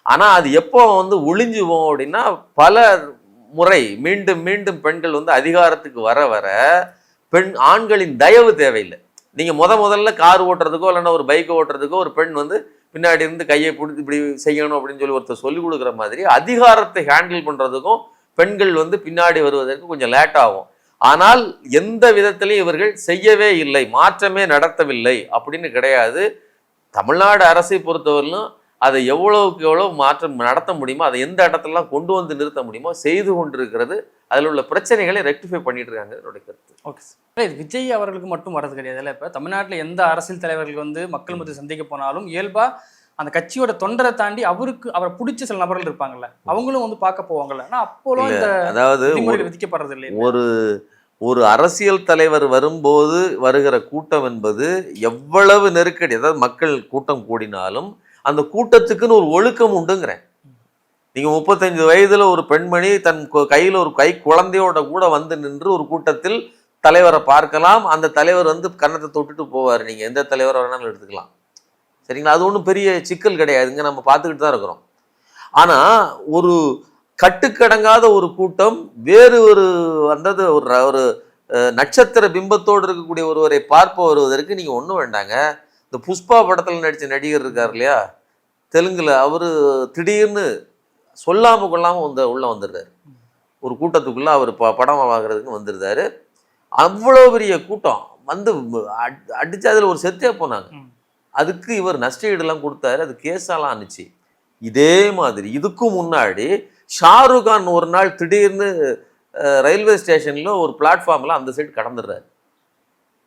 ஆனால் அது எப்போ வந்து ஒளிஞ்சுவோம் அப்படின்னா, பல முறை மீண்டும் மீண்டும் பெண்கள் வந்து அதிகாரத்துக்கு வர வர ஆண்களின் தயவு தேவையில்லை. நீங்கள் முதல்ல கார் ஓட்டுறதுக்கோ இல்லைன்னா ஒரு பைக்கை ஓட்டுறதுக்கோ ஒரு பெண் வந்து பின்னாடி இருந்து கையை பிடிச்சி இப்படி செய்யணும் அப்படின்னு சொல்லி ஒருத்தர் சொல்லிக் கொடுக்குற மாதிரி, அதிகாரத்தை ஹேண்டில் பண்ணுறதுக்கும் பெண்கள் வந்து பின்னாடி வருவதற்கு கொஞ்சம் லேட் ஆகும். ஆனால் எந்த விதத்திலையும் இவர்கள் செய்யவே இல்லை, மாற்றமே நடத்தவில்லை அப்படின்னு கிடையாது. தமிழ்நாடு அரசை பொறுத்தவரையிலும் அதை எவ்வளவுக்கு எவ்வளோ மாற்றம் நடத்த முடியுமோ, அதை எந்த இடத்துலலாம் கொண்டு வந்து நிறுத்த முடியுமோ செய்து கொண்டிருக்கிறது. அதில் உள்ள பிரச்சனைகளை ரெக்டிஃபை பண்ணிட்டு இருக்காங்க என்னுடைய கருத்து. ஓகே சார், இது விஜய் அவர்களுக்கு மட்டும் வரது கிடையாதுல்ல. இப்போ தமிழ்நாட்டில் எந்த அரசியல் தலைவர்கள் வந்து மக்கள் மத்திய சந்திக்க போனாலும் இயல்பா அந்த கட்சியோட தொண்டரை தாண்டி அவரை பிடிச்ச சில நபர்கள் இருப்பாங்கல்ல, அவங்களும் வந்து பார்க்க போவாங்கல்ல. ஆனால் அப்போலாம் இந்த அதாவது விதிக்கப்படுறது இல்லை. ஒரு அரசியல் தலைவர் வரும்போது வருகிற கூட்டம் என்பது எவ்வளவு நெருக்கடி, அதாவது மக்கள் கூட்டம் கூடினாலும் அந்த கூட்டத்துக்குன்னு ஒரு ஒழுக்கம் உண்டுங்கிறேன். நீங்க 35 வயதுல ஒரு பெண்மணி தன் கையில் ஒரு குழந்தையோட கூட வந்து நின்று ஒரு கூட்டத்தில் தலைவரை பார்க்கலாம். அந்த தலைவர் வந்து கன்னத்தை தொட்டுட்டு போவார். நீங்க எந்த தலைவரை வேணாலும் எடுத்துக்கலாம், சரிங்களா? அது ஒன்றும் பெரிய சிக்கல் கிடையாதுங்க, நம்ம பார்த்துக்கிட்டு தான் இருக்கிறோம். ஆனா ஒரு கட்டுக்கடங்காத ஒரு கூட்டம் வேறு ஒரு வந்தது ஒரு நட்சத்திர பிம்பத்தோடு இருக்கக்கூடிய ஒருவரை பார்ப்ப வருவதற்கு நீங்க ஒன்றும் வேண்டாங்க. இந்த புஷ்பா படத்தில் நடித்த நடிகர் இருக்கார் இல்லையா, தெலுங்குல, அவரு திடீர்னு சொல்லாம கொள்ளாம உள்ள வந்துடுறாரு. ஒரு கூட்டத்துக்குள்ள அவர் படம் வாங்குறதுக்கு வந்துருந்தாரு. அவ்வளோ பெரிய கூட்டம் வந்து அடிச்சு அதில் ஒரு செத்தே போனாங்க. அதுக்கு இவர் நஷ்டஈடுலாம் கொடுத்தாரு. அது கேஸாலாம் ஆனிச்சு. இதே மாதிரி இதுக்கும் முன்னாடி ஷாருக் கான் ஒரு நாள் திடீர்னு ரயில்வே ஸ்டேஷன்ல ஒரு பிளாட்ஃபார்ம்ல அந்த சைடு கடந்துடுறாரு.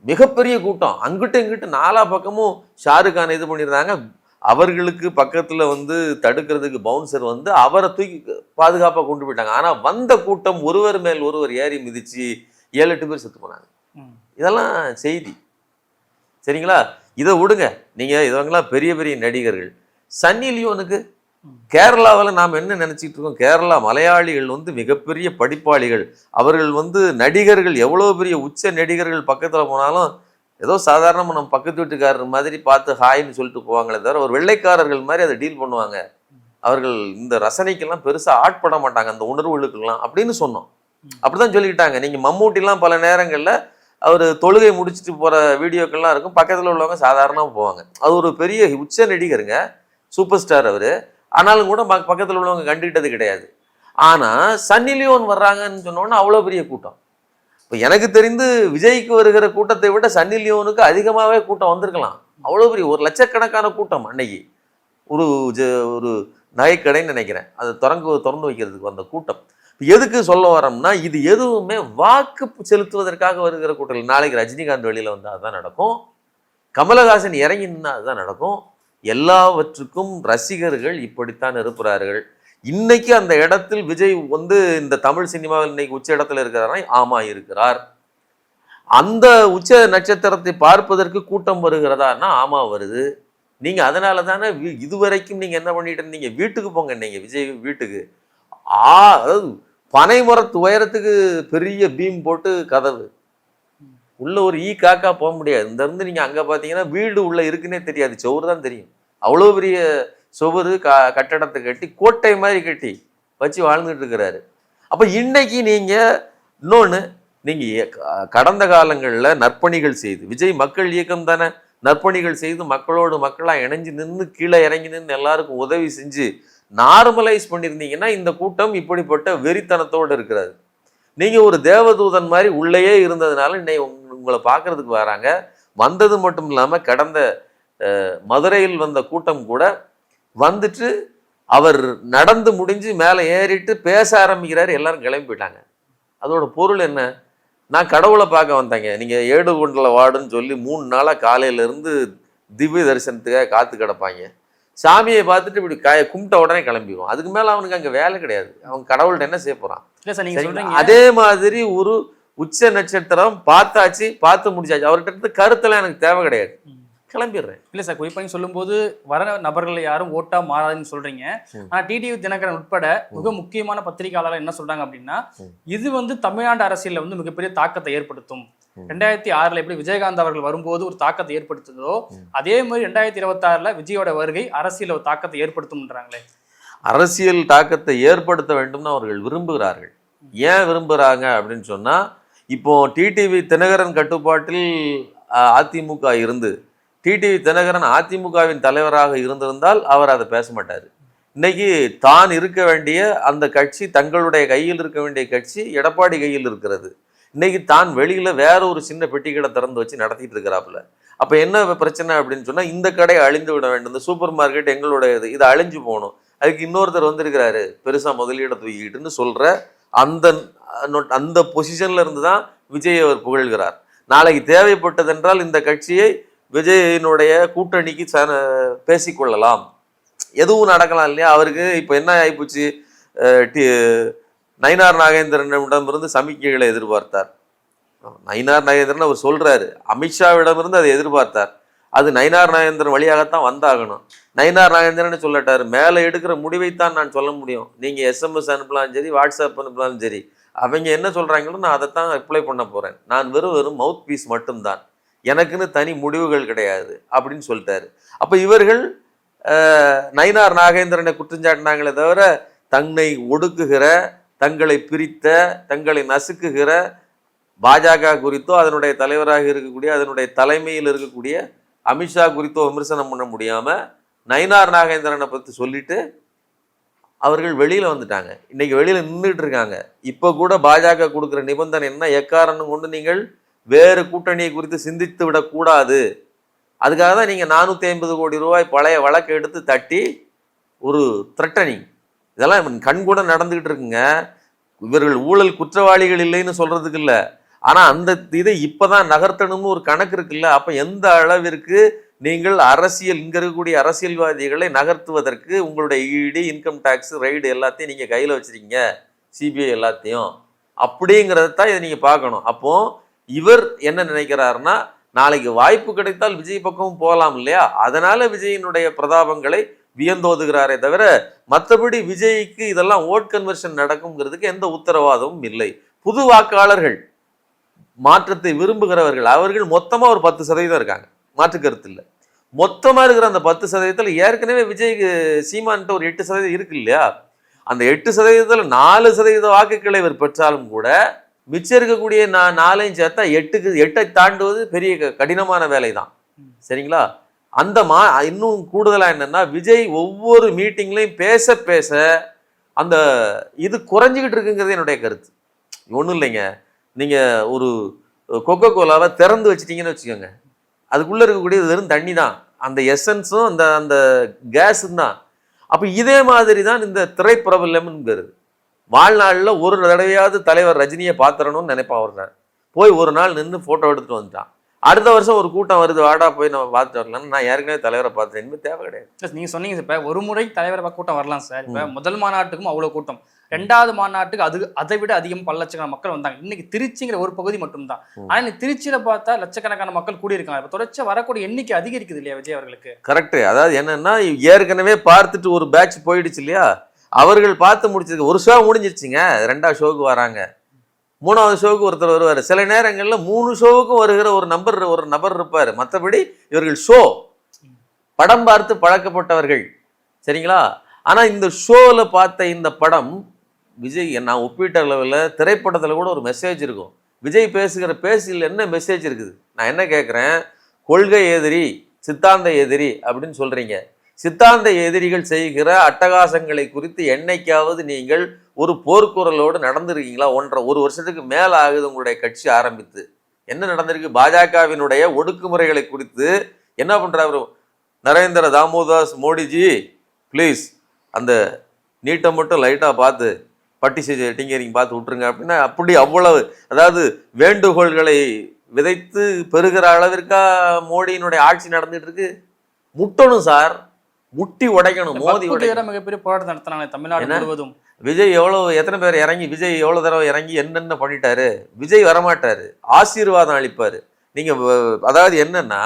மிகப்பெரிய கூட்டம், அங்கிட்டு இங்கிட்டு நாலா பக்கமும் ஷாருக் கான் இது பண்ணியிருந்தாங்க. அவர்களுக்கு பக்கத்துல வந்து தடுக்கிறதுக்கு பவுன்சர் வந்து அவரை தூக்கி பாதுகாப்பா கொண்டு போயிட்டாங்க. ஆனா வந்த கூட்டம் ஒருவர் மேல் ஒருவர் ஏறி மிதிச்சு 7-8 பேர் செத்து போனாங்க. இதெல்லாம் செய்தி, சரிங்களா? இதை விடுங்க. நீங்க இதெல்லாம் பெரிய பெரிய நடிகர்கள். சன்னி லியோனுக்கு கேரளாவில் நாம் என்ன நினைச்சிட்டு இருக்கோம், கேரளா மலையாளிகள் வந்து மிகப்பெரிய படிப்பாளிகள். அவர்கள் வந்து நடிகர்கள், எவ்வளோ பெரிய உச்ச நடிகர்கள் பக்கத்தில் போனாலும் ஏதோ சாதாரணமாக நம்ம பக்கத்து வீட்டுக்காரர் மாதிரி பார்த்து ஹாய்ன்னு சொல்லிட்டு போவாங்களே தவிர ஒரு வெள்ளைக்காரர்கள் மாதிரி அதை டீல் பண்ணுவாங்க. அவர்கள் இந்த ரசனைக்கெல்லாம் பெருசாக ஆட்பட மாட்டாங்க, அந்த உணர்வுகளுக்கெல்லாம் அப்படின்னு சொன்னோம். அப்படிதான் சொல்லிக்கிட்டாங்க. நீங்கள் மம்மூட்டிலாம் பல நேரங்களில் அவர் தொழுகை முடிச்சுட்டு போகிற வீடியோக்கள்லாம் இருக்கும், பக்கத்தில் உள்ளவங்க சாதாரணமாக போவாங்க. அது ஒரு பெரிய உச்ச நடிகருங்க, சூப்பர் ஸ்டார் அவர். ஆனாலும் கூட பக்கத்தில் உள்ளவங்க கண்டுக்கிட்டது கிடையாது. ஆனால் சன்னி லியோன் வர்றாங்கன்னு சொன்னோன்னா அவ்வளோ பெரிய கூட்டம். இப்போ எனக்கு தெரிந்து விஜய்க்கு வருகிற கூட்டத்தை விட சன்னி லியோனுக்கு அதிகமாகவே கூட்டம் வந்திருக்கலாம். அவ்வளோ பெரிய 1 லட்சக்கணக்கான கூட்டம் அன்னைக்கு. ஒரு நகைக்கடைன்னு நினைக்கிறேன், அதை திறந்து வைக்கிறதுக்கு வந்த கூட்டம். எதுக்கு சொல்ல வரோம்னா, இது எதுவுமே வாக்கு செலுத்துவதற்காக வருகிற கூட்டம். நாளைக்கு ரஜினிகாந்த் வெளியில் வந்து அதுதான் நடக்கும், கமலஹாசன் இறங்கினா அதுதான் நடக்கும். எல்லாவற்றுக்கும் ரசிகர்கள் இப்படித்தான் இருக்கிறார்கள். இன்னைக்கு அந்த இடத்தில் விஜய் வந்து இந்த தமிழ் சினிமாவில் இன்னைக்கு உச்ச இடத்துல இருக்கிறாரா? ஆமா இருக்கிறார். அந்த உச்ச நட்சத்திரத்தை பார்ப்பதற்கு கூட்டம் வருகிறதான்னா ஆமா வருது. நீங்க அதனால தானே இதுவரைக்கும் நீங்க என்ன பண்ணிட்டு இருந்தீங்க, வீட்டுக்கு போங்க, நீங்க விஜய் வீட்டுக்கு அதாவது பனைமரத்து உயரத்துக்கு பெரிய பீம் போட்டு கதவு உள்ள ஒரு காக்கா போக முடியாது. இந்த இருந்து நீங்க அங்க பாத்தீங்கன்னா வீடு உள்ள இருக்குன்னே தெரியாது, செவுரு தான் தெரியும். அவ்வளோ பெரிய சுவரு கட்டடத்தை கட்டி கோட்டை மாதிரி கட்டி வச்சு வாழ்ந்துட்டு இருக்கிறாரு. அப்ப இன்னைக்கு நீங்க இன்னொன்னு, நீங்க கடந்த காலங்கள்ல நற்பணிகள் செய்து, விஜய் மக்கள் இயக்கம் தானே, நற்பணிகள் செய்து மக்களோடு மக்களா இணைஞ்சு நின்று கீழே இறங்கி நின்று எல்லாருக்கும் உதவி செஞ்சு நார்மலைஸ் பண்ணியிருந்தீங்கன்னா இந்த கூட்டம் இப்படிப்பட்ட வெறித்தனத்தோடு இருக்கிறாரு. நீங்க ஒரு தேவதூதன் மாதிரி உள்ளேயே இருந்ததுனால இன்னைக்கு உங்களை பார்க்கறதுக்கு வராங்க. வந்தது மட்டும் இல்லாம கடந்த மதுரையில் வந்த கூட்டம் கூட வந்துட்டு அவர் நடந்து முடிஞ்சு மேலே ஏறிட்டு பேச ஆரம்பிக்கிறாரு, எல்லாரும் கிளம்பி போயிட்டாங்க. அதோட பொருள் என்ன, நான் கடவுளை பார்க்க வந்தேங்க, நீங்க ஏடு குண்டல வாடுன்னு சொல்லி 3 நாளா காலையில இருந்து திவ்ய தரிசனத்துக்காக காத்து கிடப்பாங்க. சாமியை பார்த்துட்டு இப்படி கும்பிட்ட உடனே கிளம்பிடுவோம். அதுக்கு மேல அவனுக்கு அங்க வேலை கிடையாது. அவன் கடவுள்கிட்ட என்ன செய்ய போறான்? அதே மாதிரி ஒரு உச்ச நட்சத்திரம் பார்த்தாச்சு, பார்த்து முடிச்சாச்சு, அவர்கிட்ட இருந்து கருத்தெல்லாம் எனக்கு தேவை கிடையாது, கிளம்பிடுறேன். இல்ல சார், குறிப்பாக சொல்லும்போது வர நபர்கள் யாரும் ஓட்டா மாறாதுன்னு சொல்றீங்க. ஆனா டிடிவி தினகரன் உட்பட மிக முக்கியமான பத்திரிகையாளர் என்ன சொல்றாங்க அப்படின்னா, இது தமிழ்நாடு அரசியல்ல மிகப்பெரிய தாக்கத்தை ஏற்படுத்தும். 2006 எப்படி விஜயகாந்த் அவர்கள் வரும்போது ஒரு தாக்கத்தை ஏற்படுத்துதோ, அதே மாதிரி 2026 விஜயோட வருகை அரசியல் ஒரு தாக்கத்தை ஏற்படுத்தும்ன்றாங்களே. அரசியல் தாக்கத்தை ஏற்படுத்த வேண்டும்னு அவர்கள் விரும்புகிறார்கள். ஏன் விரும்புகிறாங்க அப்படின்னு சொன்னா, இப்போ டிடிவி தினகரன் கட்டுப்பாட்டில் அதிமுக இருந்து டிடிவி தினகரன் அதிமுகவின் தலைவராக இருந்திருந்தால் அவர் அதை பேச மாட்டார். இன்னைக்கு தான் இருக்க வேண்டிய அந்த கட்சி, தங்களுடைய கையில் இருக்க வேண்டிய கட்சி எடப்பாடி கையில் இருக்கிறது. இன்னைக்கு தான் வெளியில வேற ஒரு சின்ன பெட்டி கடை திறந்து வச்சு நடத்திட்டு இருக்கிறாப்புல. அப்ப என்ன பிரச்சனை அப்படின்னு சொன்னா, இந்த கடை அழிந்து விட வேண்டும், இந்த சூப்பர் மார்க்கெட் எங்களுடையது, இது அழிஞ்சு போகணும், அதுக்கு இன்னொருத்தர் வந்திருக்கிறாரு பெருசா முதலீட தூக்கிட்டுன்னு சொல்ற அந்த அந்த பொசிஷன்ல இருந்து தான் விஜய் அவர் புகழ்கிறார். நாளைக்கு தேவைப்பட்டதென்றால் இந்த கட்சியை விஜயினுடைய கூட்டணிக்கு பேசிக்கொள்ளலாம், எதுவும் நடக்கலாம் இல்லையா. அவருக்கு இப்போ என்ன ஆகிப்போச்சு, நயினார் நாகேந்திரனிடமிருந்து சமிக்கைகளை எதிர்பார்த்தார். நயினார் நாகேந்திரன் அவர் சொல்றாரு, அமித்ஷாவிடமிருந்து அதை எதிர்பார்த்தார். அது நயினார் நாகேந்திரன் வழியாகத்தான் வந்தாகணும். நயினார் நாகேந்திரன் சொல்லட்டாரு, மேலே எடுக்கிற முடிவைத்தான் நான் சொல்ல முடியும், நீங்க SMS அனுப்பலாம் சரி, வாட்ஸ்அப் அனுப்பலாம் சரி, அவங்க என்ன சொல்றாங்களோ நான் அதைத்தான் ரிப்ளை பண்ண போறேன், நான் வெறும் மவுத் பீஸ் மட்டும்தான், எனக்குன்னு தனி முடிவுகள் கிடையாது அப்படின்னு சொல்லிட்டாரு. அப்ப இவர்கள் நயினார் நாகேந்திரனை குற்றஞ்சாட்டினாங்களே தவிர, தன்னை ஒடுக்குகிற, தங்களை பிரித்த, தங்களை நசுக்குகிற பாஜக குறித்தோ அதனுடைய தலைவராக இருக்கக்கூடிய அதனுடைய தலைமையில் இருக்கக்கூடிய அமித்ஷா குறித்தோ விமர்சனம் பண்ண முடியாம நயினார் நாகேந்திரனை பத்தி சொல்லிட்டு அவர்கள் வெளியில வந்துட்டாங்க. இன்னைக்கு வெளியில நின்றுட்டு இருக்காங்க. இப்ப கூட பாஜக கொடுக்குற நிபந்தனை என்ன, எக்காரணம் கொண்டு நீங்கள் வேறு கூட்டணியை குறித்து சிந்தித்து விடக்கூடாது, அதுக்காக தான் நீங்கள் 450 கோடி ரூபாய் பழைய வழக்கை எடுத்து தட்டி ஒரு த்ரெட்டனிங், இதெல்லாம் கண் கூட நடந்துகிட்டு இருக்குங்க. இவர்கள் ஊழல் குற்றவாளிகள் இல்லைன்னு சொல்றதுக்கு இல்லை, ஆனால் அந்த இதை இப்போதான் நகர்த்தணும்னு ஒரு கணக்கு இருக்குல்ல. அப்போ எந்த அளவிற்கு நீங்கள் அரசியல், இங்கே இருக்கக்கூடிய அரசியல்வாதிகளை நகர்த்துவதற்கு உங்களுடைய இடி, இன்கம் டேக்ஸ், ரைடு எல்லாத்தையும் நீங்கள் கையில் வச்சிருக்கீங்க, சிபிஐ எல்லாத்தையும், அப்படிங்கிறதான் இதை நீங்கள் பார்க்கணும். அப்போ இவர் என்ன நினைக்கிறாருன்னா, நாளைக்கு வாய்ப்பு கிடைத்தால் விஜய் பக்கமும் போகலாம் இல்லையா, அதனால விஜயினுடைய பிரதாபங்களை வியந்தோதுகிறாரே தவிர மற்றபடி விஜய்க்கு இதெல்லாம் ஓட் கன்வர்ஷன் நடக்கும்ங்கிறதுக்கு எந்த உத்தரவாதமும் இல்லை. புது வாக்காளர்கள், மாற்றத்தை விரும்புகிறவர்கள், அவர்கள் மொத்தமா ஒரு 10% இருக்காங்க, மாற்று கருத்து இல்லை. மொத்தமா இருக்கிற அந்த 10%த்துல ஏற்கனவே விஜய்க்கு சீமான்ட்டு ஒரு 8% இருக்கு இல்லையா, அந்த 8%த்துல 4% வாக்குகளை இவர் பெற்றாலும் கூட மிச்சம் இருக்கக்கூடிய 4 சேர்த்தா 8 தாண்டுவது பெரிய கடினமான வேலை தான், சரிங்களா. அந்த இன்னும் கூடுதலா என்னன்னா, விஜய் ஒவ்வொரு மீட்டிங்லையும் பேச பேச அந்த இது குறைஞ்சிக்கிட்டு இருக்குங்கிறது என்னுடைய கருத்து. ஒன்றும் இல்லைங்க, நீங்க ஒரு கொக்கோ கோலாவை திறந்து வச்சிட்டீங்கன்னு வச்சுக்கோங்க, அதுக்குள்ள இருக்கக்கூடியது வெறும் தண்ணி தான், அந்த எசன்ஸும் அந்த அந்த கேஸும் தான். அப்ப இதே மாதிரி தான் இந்த திரைப்பிரபலம்ங்கிறது. வாழ்நாளில் ஒரு தடவையாவது தலைவர் ரஜினியை பார்த்துடணும்னு நினைப்பான் ஒரு போய் ஒரு நாள் நின்று போட்டோ எடுத்துட்டு வந்துட்டான். அடுத்த வருஷம் ஒரு கூட்டம் வருது, வாடா போய் நம்ம பார்த்துட்டு வரலாம்னு, நான் ஏற்கனவே தலைவரை பார்த்தேன், இனிமேல் தேவை கிடையாது. நீங்க சொன்னீங்க இப்ப ஒரு முறை தலைவரை கூட்டம் வரலாம் சார், இப்ப முதல் மாநாட்டுக்கும் அவ்வளவு கூட்டம், ரெண்டாவது மாநாட்டுக்கு அதை விட அதிகம் பல லட்சக்கணக்கான மக்கள் வந்தாங்க. இன்னைக்கு திருச்சிங்கிற ஒரு பகுதி மட்டும்தான். ஆனா இன்னைக்கு திருச்சியில பார்த்தா லட்சக்கணக்கான மக்கள் கூடியிருக்காங்க. இப்ப தொடர்ச்சியா வரக்கூடிய எண்ணிக்கை அதிகரிக்குது இல்லையா விஜய் அவர்களுக்கு? கரெக்ட். அதாவது என்னன்னா ஏற்கனவே பார்த்துட்டு ஒரு பேட்ச் போயிடுச்சு இல்லையா, அவர்கள் பார்த்து முடிச்சதுக்கு ஒரு ஷோ முடிஞ்சிருச்சுங்க, 2வது ஷோவுக்கு வராங்க, 3வது ஷோவுக்கு ஒருத்தர் வருவார். சில நேரங்களில் 3 ஷோவுக்கும் வருகிற ஒரு நபர் இருப்பார். மற்றபடி இவர்கள் ஷோ படம் பார்த்து பழக்கப்பட்டவர்கள், சரிங்களா? ஆனால் இந்த ஷோவில் பார்த்த இந்த படம் விஜய், நான் ஒப்பீட்டு அளவில் திரைப்படத்தில் கூட ஒரு மெசேஜ் இருக்கும். விஜய் பேசுகிற பேசில் என்ன மெசேஜ் இருக்குது? நான் என்ன கேட்குறேன், கொள்கை எதிரி, சித்தாந்த எதிரி அப்படின்னு சொல்கிறீங்க. சித்தாந்த எதிரிகள் செய்கிற அட்டகாசங்களை குறித்து என்னைக்காவது நீங்கள் ஒரு போர்க்குரலோடு நடந்திருக்கீங்களா? ஒரு வருஷத்துக்கு மேலே ஆகுது உங்களுடைய கட்சி ஆரம்பித்து. என்ன நடந்திருக்கு? பாஜகவினுடைய ஒடுக்குமுறைகளை குறித்து என்ன பண்ணுறாரு நரேந்திர தாமோதாஸ் மோடிஜி, ப்ளீஸ் அந்த நீட்டை மட்டும் லைட்டாக பார்த்து பட்டி டிங்கரிங் பார்த்து விட்டுருங்க அப்படின்னா, அப்படி அவ்வளவு, அதாவது வேண்டுகோள்களை விதைத்து பெறுகிற அளவிற்கா மோடியினுடைய ஆட்சி நடந்துட்டு இருக்கு. முட்டணும் சார், முட்டி உடைக்கணும், மோதி உடைக்கணும். மிகப்பெரிய போராட்டம் நடத்தினாங்க தமிழ்நாடு முழுவதும். விஜய் எத்தனை பேர் இறங்கி, விஜய் எவ்வளோ தடவை இறங்கி என்னென்ன பண்ணிட்டாரு? விஜய் வரமாட்டாரு, ஆசீர்வாதம் அளிப்பார். நீங்கள் அதாவது என்னன்னா,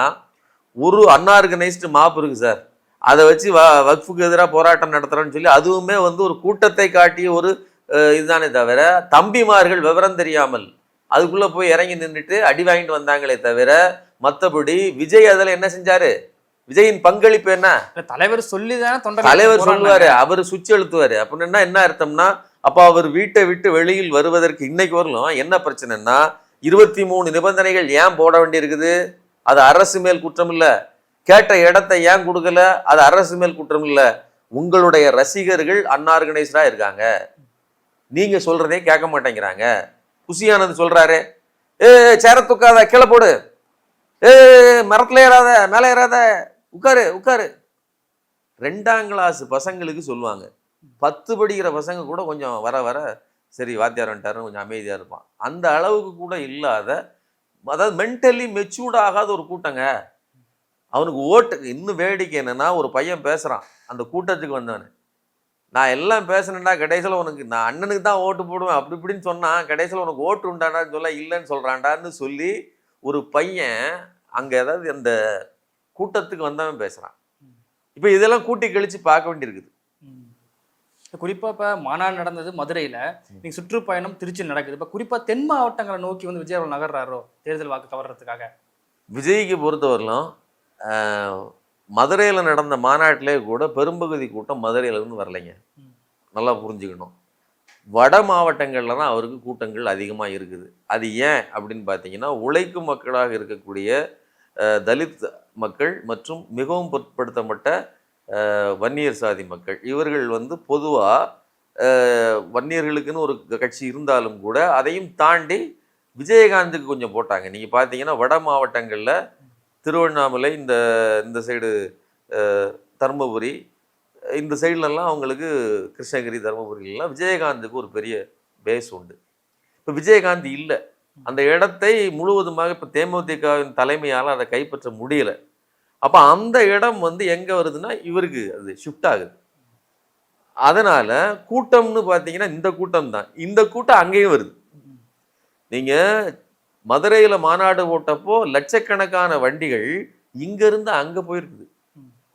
ஒரு அன்ஆர்கனைஸ்டு மாப் இருக்கு சார், அதை வச்சு வக்ஃபுக்கு எதிராக போராட்டம் நடத்துகிறோன்னு சொல்லி அதுவுமே ஒரு கூட்டத்தை காட்டிய ஒரு இதுதானே தவிர, தம்பிமார்கள் விவரம் தெரியாமல் அதுக்குள்ளே போய் இறங்கி நின்றுட்டு அடி வாங்கிட்டு வந்தாங்களே தவிர, மற்றபடி விஜய் அதில் என்ன செஞ்சாரு? விஜயின் பங்களிப்பு என்ன? தலைவர் சொல்லிதான் தலைவர் சொல்லுவாரு, அவர் சுவிட்ச் எழுத்துவாரு. அப்படின்னா என்ன அர்த்தம்னா, அப்போ அவர் வீட்டை விட்டு வெளியில் வருவதற்கு இன்னைக்கு வரலாம் என்ன பிரச்சனைன்னா, 23 நிபந்தனைகள் ஏன் போட வேண்டியிருக்குது? அது அரசு மேல் குற்றம் இல்லை. கேட்ட இடத்தை ஏன் கொடுக்கல? அது அரசு மேல் குற்றம் இல்லை. உங்களுடைய ரசிகர்கள் அன்ஆர்கனைஸ்டா இருக்காங்க, நீங்க சொல்றதே கேட்க மாட்டேங்கிறாங்க. குஷியானந்த் சொல்றாரு, சேர தூக்காத, கீழே போடு, மரத்துல ஏறாத, மேலே ஏறாத, உட்காரு உட்காரு. 2ஆம் கிளாஸ் பசங்களுக்கு சொல்லுவாங்க. 10 படிக்கிற பசங்க கூட கொஞ்சம் வர வர சரி வாத்தியார் வந்துட்டாருன்னு கொஞ்சம் அமைதியா இருப்பான். அந்த அளவுக்கு கூட இல்லாத, அதாவது மென்டலி மெச்சூர்ட் ஆகாத ஒரு கூட்டங்க. அவனுக்கு ஓட்டு. இன்னும் வேடிக்கை என்னன்னா, ஒரு பையன் பேசுறான் அந்த கூட்டத்துக்கு வந்தவனு, நான் எல்லாம் பேசினேன்டா, கடைசியில் உனக்கு நான் அண்ணனுக்கு தான் ஓட்டு போடுவேன் அப்படி இப்படின்னு சொன்னான், கடைசியில் உனக்கு ஓட்டு உண்டாடான்னு சொல்ல இல்லைன்னு சொல்றான்டான்னு சொல்லி ஒரு பையன் அங்கே, அதாவது அந்த கூட்டத்துக்கு வந்தவன் பேசுறான். இப்போ இதெல்லாம் கூட்டி கழிச்சு பார்க்க வேண்டியிருக்குது. குறிப்பா இப்ப மாநாடு நடந்தது மதுரையில, நீங்க சுற்றுப்பயணம் திருச்சி நடக்குது. இப்ப குறிப்பா தென் மாவட்டங்களை நோக்கி விஜய் அவர்கள் நகர்றாரோ தேர்தல் வாக்கு கவர்றதுக்காக? விஜய்க்கு பொறுத்தவரையிலும் மதுரையில் நடந்த மாநாட்டிலே கூட பெரும்பகுதி கூட்டம் மதுரையிலேருந்து வரலைங்க. நல்லா புரிஞ்சுக்கணும். வட மாவட்டங்கள்ல தான் அவருக்கு கூட்டங்கள் அதிகமாக இருக்குது. அது ஏன் அப்படின்னு பார்த்தீங்கன்னா, உழைக்கும் மக்களாக இருக்கக்கூடிய தலித் மக்கள் மற்றும் மிகவும் பிற்படுத்தப்பட்ட வன்னியர் சாதி மக்கள், இவர்கள் பொதுவாக வன்னியர்களுக்குன்னு ஒரு கட்சி இருந்தாலும் கூட அதையும் தாண்டி விஜயகாந்துக்கு கொஞ்சம் போட்டாங்க. நீங்கள் பார்த்தீங்கன்னா வட மாவட்டங்களில் திருவண்ணாமலை, இந்த சைடு தர்மபுரி, இந்த சைட்லலாம் அவங்களுக்கு கிருஷ்ணகிரி, தர்மபுரியிலலாம் விஜயகாந்துக்கு ஒரு பெரிய பேஸ் உண்டு. இப்போ விஜயகாந்த் இல்லை, அந்த இடத்தை முழுவதுமாக இப்போ தேமுதிகவின் தலைமையால் அதை கைப்பற்ற முடியலை. அப்போ அந்த இடம் எங்கே வருதுன்னா இவருக்கு அது ஷிஃப்ட் ஆகுது. அதனால் கூட்டம்னு பார்த்தீங்கன்னா இந்த கூட்டம் தான், இந்த கூட்டம் அங்கேயும் வருது. நீங்கள் மதுரையில் மாநாடு போட்டப்போ லட்சக்கணக்கான வண்டிகள் இங்கேருந்து அங்கே போயிருக்குது.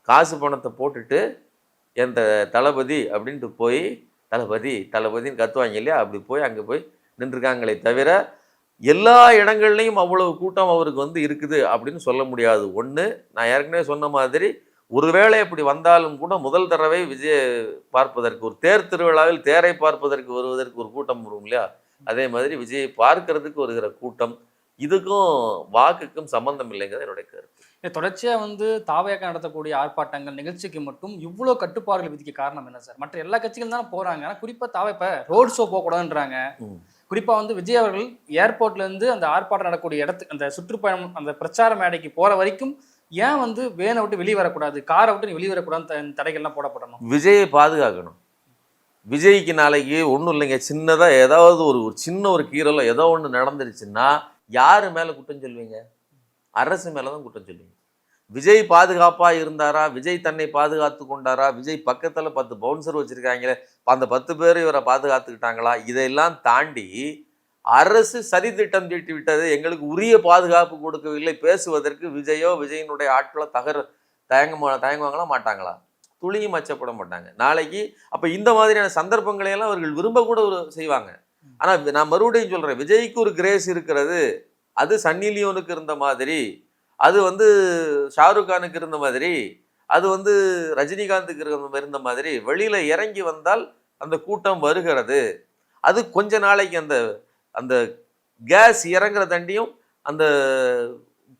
காசு பணத்தை போட்டுட்டு எந்த தளபதி அப்படின்ட்டு போய் தளபதின்னு கத்துவாங்க இல்லையா, அப்படி போய் அங்கே போய் நின்றுருக்காங்களே தவிர எல்லா இடங்கள்லையும் அவ்வளவு கூட்டம் அவருக்கு இருக்குது அப்படின்னு சொல்ல முடியாது. ஒன்று, நான் ஏற்கனவே சொன்ன மாதிரி, ஒருவேளை அப்படி வந்தாலும் கூட முதல் தடவை விஜய் பார்ப்பதற்கு, ஒரு தேர் திருவிழாவில் தேரை பார்ப்பதற்கு வருவதற்கு ஒரு கூட்டம் வரும் இல்லையா, அதே மாதிரி விஜயை பார்க்கறதுக்கு வருகிற கூட்டம், இதுக்கும் வாக்குக்கும் சம்பந்தம் இல்லைங்கிறது என்னுடைய கருத்து. தொடர்ச்சியா தாவேக நடத்தக்கூடிய ஆர்ப்பாட்டங்கள் நிகழ்ச்சிக்கு மட்டும் இவ்வளவு கட்டுப்பாடுகள் விதிக்க காரணம் என்ன சார்? மற்ற எல்லா கட்சிகள் தானே போறாங்க, ஆனா குறிப்பா தாவே இப்ப ரோட் ஷோ போகக்கூடாதுன்றாங்க. குறிப்பா விஜய் அவர்கள் ஏர்போர்ட்ல இருந்து அந்த ஆர்ப்பாட்டம் நடக்கூடிய இடத்துக்கு, அந்த சுற்றுப்பயணம், அந்த பிரச்சார மேடைக்கு போற வரைக்கும் ஏன் வேனை விட்டு வெளியே வரக்கூடாது, காரை விட்டு வெளியே வரக்கூடாது தடைகள்லாம் போடப்படணும்? விஜயை பாதுகாக்கணும். விஜய்க்கு நாளைக்கு ஒன்றும் இல்லைங்க, சின்னதாக ஏதாவது ஒரு சின்ன ஒரு கீரலோ ஏதோ ஒன்று நடந்துருச்சுன்னா யாரு மேலே குற்றம் சொல்வீங்க? அரசு மேலே தான் குற்றம் சொல்வீங்க. விஜய் பாதுகாப்பா இருந்தாரா, விஜய் தன்னை பாதுகாத்து கொண்டாரா, விஜய் பக்கத்துல 10 பவுன்சர் வச்சிருக்காங்களே அந்த 10 பேர் இவரை பாதுகாத்துக்கிட்டாங்களா, இதையெல்லாம் தாண்டி அரசு சதி திட்டம் தீட்டி விட்டது, எங்களுக்கு உரிய பாதுகாப்பு கொடுக்கவில்லை பேசுவதற்கு விஜயோ விஜயினுடைய ஆட்களோ தயங்குவாங்களா மாட்டாங்களா, துளியும் அச்சப்பட மாட்டாங்க நாளைக்கு. அப்ப இந்த மாதிரியான சந்தர்ப்பங்களை எல்லாம் அவர்கள் விரும்ப கூட செய்வாங்க. ஆனா நான் மறுபடியும் சொல்றேன், விஜய்க்கு ஒரு கிரேஸ் இருக்கிறது, அது சன்னி லியோனுக்கு இருந்த மாதிரி, அது ஷாருக் கானுக்கு இருந்த மாதிரி, அது ரஜினிகாந்துக்கு இருந்த மாதிரி வெளியில இறங்கி வந்தால் அந்த கூட்டம் வருகிறது. அது கொஞ்ச நாளைக்கு அந்த அந்த கேஸ் இறங்குற தண்டியும் அந்த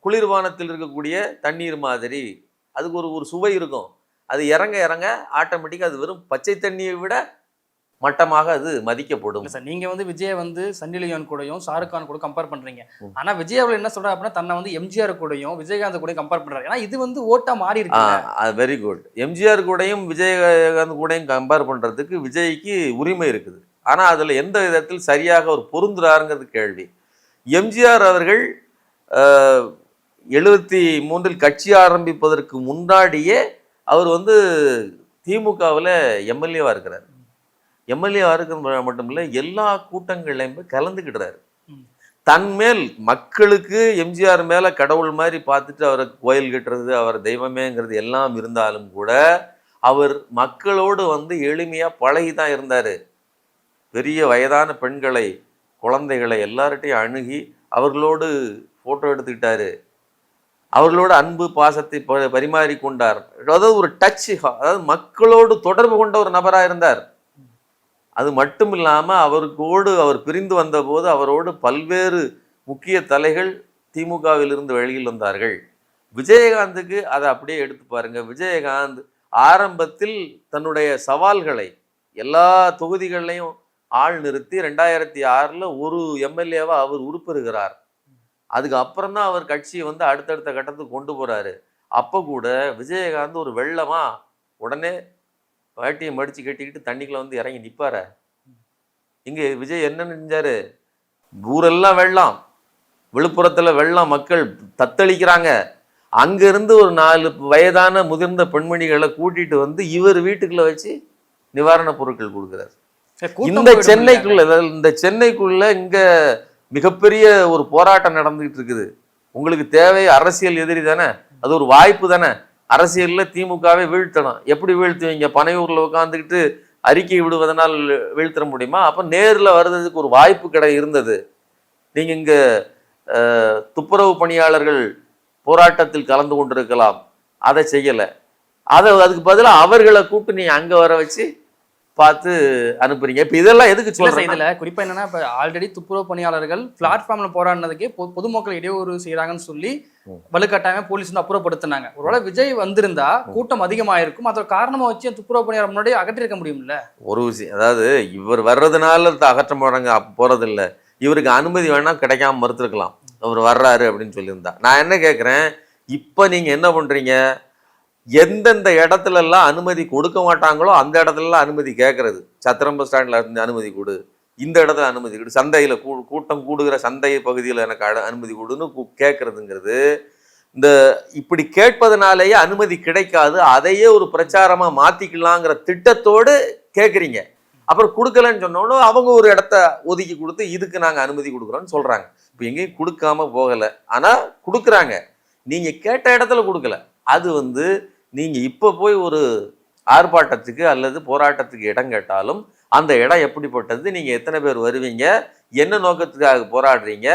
குளிர்பானத்தில் இருக்கக்கூடிய தண்ணீர் மாதிரி அதுக்கு ஒரு சுவை இருக்கும். அது இறங்க இறங்க ஆட்டோமேட்டிக்காக அது வெறும் பச்சை தண்ணியை விட மட்டமாக அது மதிக்கப்படும். சார் நீங்க விஜய் சன்னி லியோன் கூடயும் ஷாருக் கான் கூட கம்பேர் பண்றீங்க. ஆனா விஜய் அவர்கள் என்ன சொல்றாரு அப்படின்னா தன்னை எம்ஜிஆர் கூடயும் விஜயகாந்த் கூடயும் கம்பேர் பண்றாரு. ஏன்னா இது ஓட்டா மாறி இருக்கு. Very good. எம்ஜிஆர் கூடயும் விஜயகாந்த் கூடயும் கம்பேர் பண்றதுக்கு விஜய்க்கு உரிமை இருக்குது. ஆனா அதுல எந்த விதத்தில் சரியாக ஒரு பொருந்துறாருங்கிறது கேள்வி. எம்ஜிஆர் அவர்கள் 73 கட்சி ஆரம்பிப்பதற்கு முன்னாடியே அவர் திமுகவில் எம்எல்ஏவா இருக்கிறார். எம்எல்ஏவா இருக்கிறது மட்டும் இல்லை, எல்லா கூட்டங்கள்லையும் போய் கலந்துக்கிடுறாரு. தன்மேல் மக்களுக்கு எம்ஜிஆர் மேல கடவுள் மாதிரி பார்த்துட்டு அவரை கோயில் கட்டுறது, அவர் தெய்வமேங்கிறது எல்லாம் இருந்தாலும் கூட அவர் மக்களோடு எளிமையா பழகி தான் இருந்தாரு. பெரிய வயதான பெண்களை குழந்தைகளை எல்லார்ட்டையும் அணுகி அவர்களோடு போட்டோ எடுத்துக்கிட்டாரு, அவர்களோட அன்பு பாசத்தை பரிமாறி கொண்டார். அதாவது ஒரு டச், அதாவது மக்களோடு தொடர்பு கொண்ட ஒரு நபராக இருந்தார். அது மட்டும் இல்லாமல் அவர் பிரிந்து வந்தபோது அவரோடு பல்வேறு முக்கிய தலைகள் திமுகவிலிருந்து வெளியில் வந்தார்கள். விஜயகாந்துக்கு அதை அப்படியே எடுத்து பாருங்க. விஜயகாந்த் ஆரம்பத்தில் தன்னுடைய சவால்களை எல்லா தொகுதிகள்லையும் ஆள் நிறுத்தி 2006 ஒரு எம்எல்ஏவா அவர் உருப்பெறுகிறார். அதுக்கு அப்புறம் தான் அவர் கட்சியை அடுத்தடுத்த கட்டத்துக்கு கொண்டு போறாரு. அப்போ கூட விஜயகாந்த் ஒரு வெள்ளமா உடனே வேட்டியை மடிச்சு கட்டிக்கிட்டு தண்ணிக்குள்ள இறங்கி நிற்பார. இங்க விஜய் என்ன செஞ்சாரு, ஊரெல்லாம் வெள்ளம், விழுப்புரத்துல வெள்ளம், மக்கள் தத்தளிக்கிறாங்க. அங்கிருந்து ஒரு 4 வயதான முதிர்ந்த பெண்மணிகளை கூட்டிட்டு இவர் வீட்டுக்குள்ள வச்சு நிவாரண பொருட்கள் கொடுக்குறாரு. இந்த சென்னைக்குள்ள இங்க மிகப்பெரிய ஒரு போராட்டம் நடந்துகிட்டு இருக்குது. உங்களுக்கு தேவை அரசியல் எதிரி தானே, அது ஒரு வாய்ப்பு தானே. அரசியல்ல திமுகவை வீழ்த்தணும். எப்படி வீழ்த்துவீங்க? பனையூர்ல உட்காந்துக்கிட்டு அறிக்கை விடுவதனால் வீழ்த்த முடியுமா? அப்ப நேர்ல வர்றதுக்கு ஒரு வாய்ப்பு இருந்தது. நீங்க இங்க துப்புரவு பணியாளர்கள் போராட்டத்தில் கலந்து கொண்டிருக்கலாம், அதை செய்யல. அதுக்கு பதிலாக அவர்களை கூப்பிட்டு நீங்க அங்க வர வச்சு பார்த்து அனுப்புறீங்க. இப்ப இதெல்லாம் எதுக்கு சொல்றேன், இதுல குறிப்பா என்னன்னா, இப்ப ஆல்ரெடி துப்புரவு பணியாளர்கள் பிளாட்ஃபார்ம்ல போராடினதுக்கே பொதுமக்கள் இடையூறு செய்யறாங்கன்னு சொல்லி வலுக்கட்டாயமா போலீஸ் அப்புறப்படுத்தினாங்க. ஒருவேளை விஜய் வந்திருந்தா கூட்டம் அதிகமாயிருக்கும். அதோட காரணமா வச்சு துப்புரவு பணியாளர் முன்னாடி அகற்றிருக்க முடியும்ல. ஒரு விஷயம், அதாவது இவர் வர்றதுனால அகற்ற போறாங்க போறது இல்லை, இவருக்கு அனுமதி வேணா கிடைக்காம மறுத்துருக்கலாம். அவர் வர்றாரு அப்படின்னு சொல்லியிருந்தா. நான் என்ன கேட்குறேன், இப்போ நீங்க என்ன பண்றீங்க, எந்தெந்த இடத்துல எல்லாம் அனுமதி கொடுக்க மாட்டாங்களோ அந்த இடத்துலலாம் அனுமதி கேட்கறது. சத்திரம் பஸ் ஸ்டாண்ட்ல இருந்து அனுமதி கொடு, இந்த இடத்துல அனுமதி கொடு, சந்தையில் கூட்டம் கூடுகிற சந்தை பகுதியில் எனக்கு அனுமதி கொடுன்னு கேட்கறதுங்கிறது, இந்த இப்படி கேட்பதனாலேயே அனுமதி கிடைக்காது, அதையே ஒரு பிரச்சாரமா மாத்திக்கலாங்கிற திட்டத்தோடு கேட்குறீங்க. அப்புறம் கொடுக்கலன்னு சொன்னோன்னு அவங்க ஒரு இடத்த ஒதுக்கி கொடுத்து இதுக்கு நாங்கள் அனுமதி கொடுக்குறோன்னு சொல்றாங்க. இப்போ எங்கேயும் கொடுக்காம போகலை, ஆனால் கொடுக்குறாங்க. நீங்க கேட்ட இடத்துல கொடுக்கல. அது நீங்க இப்போ போய் ஒரு ஆர்ப்பாட்டத்துக்கு அல்லது போராட்டத்துக்கு இடம் கேட்டாலும் அந்த இடம் எப்படிப்பட்டது, நீங்க எத்தனை பேர் வருவீங்க, என்ன நோக்கத்துக்காக போராடுறீங்க,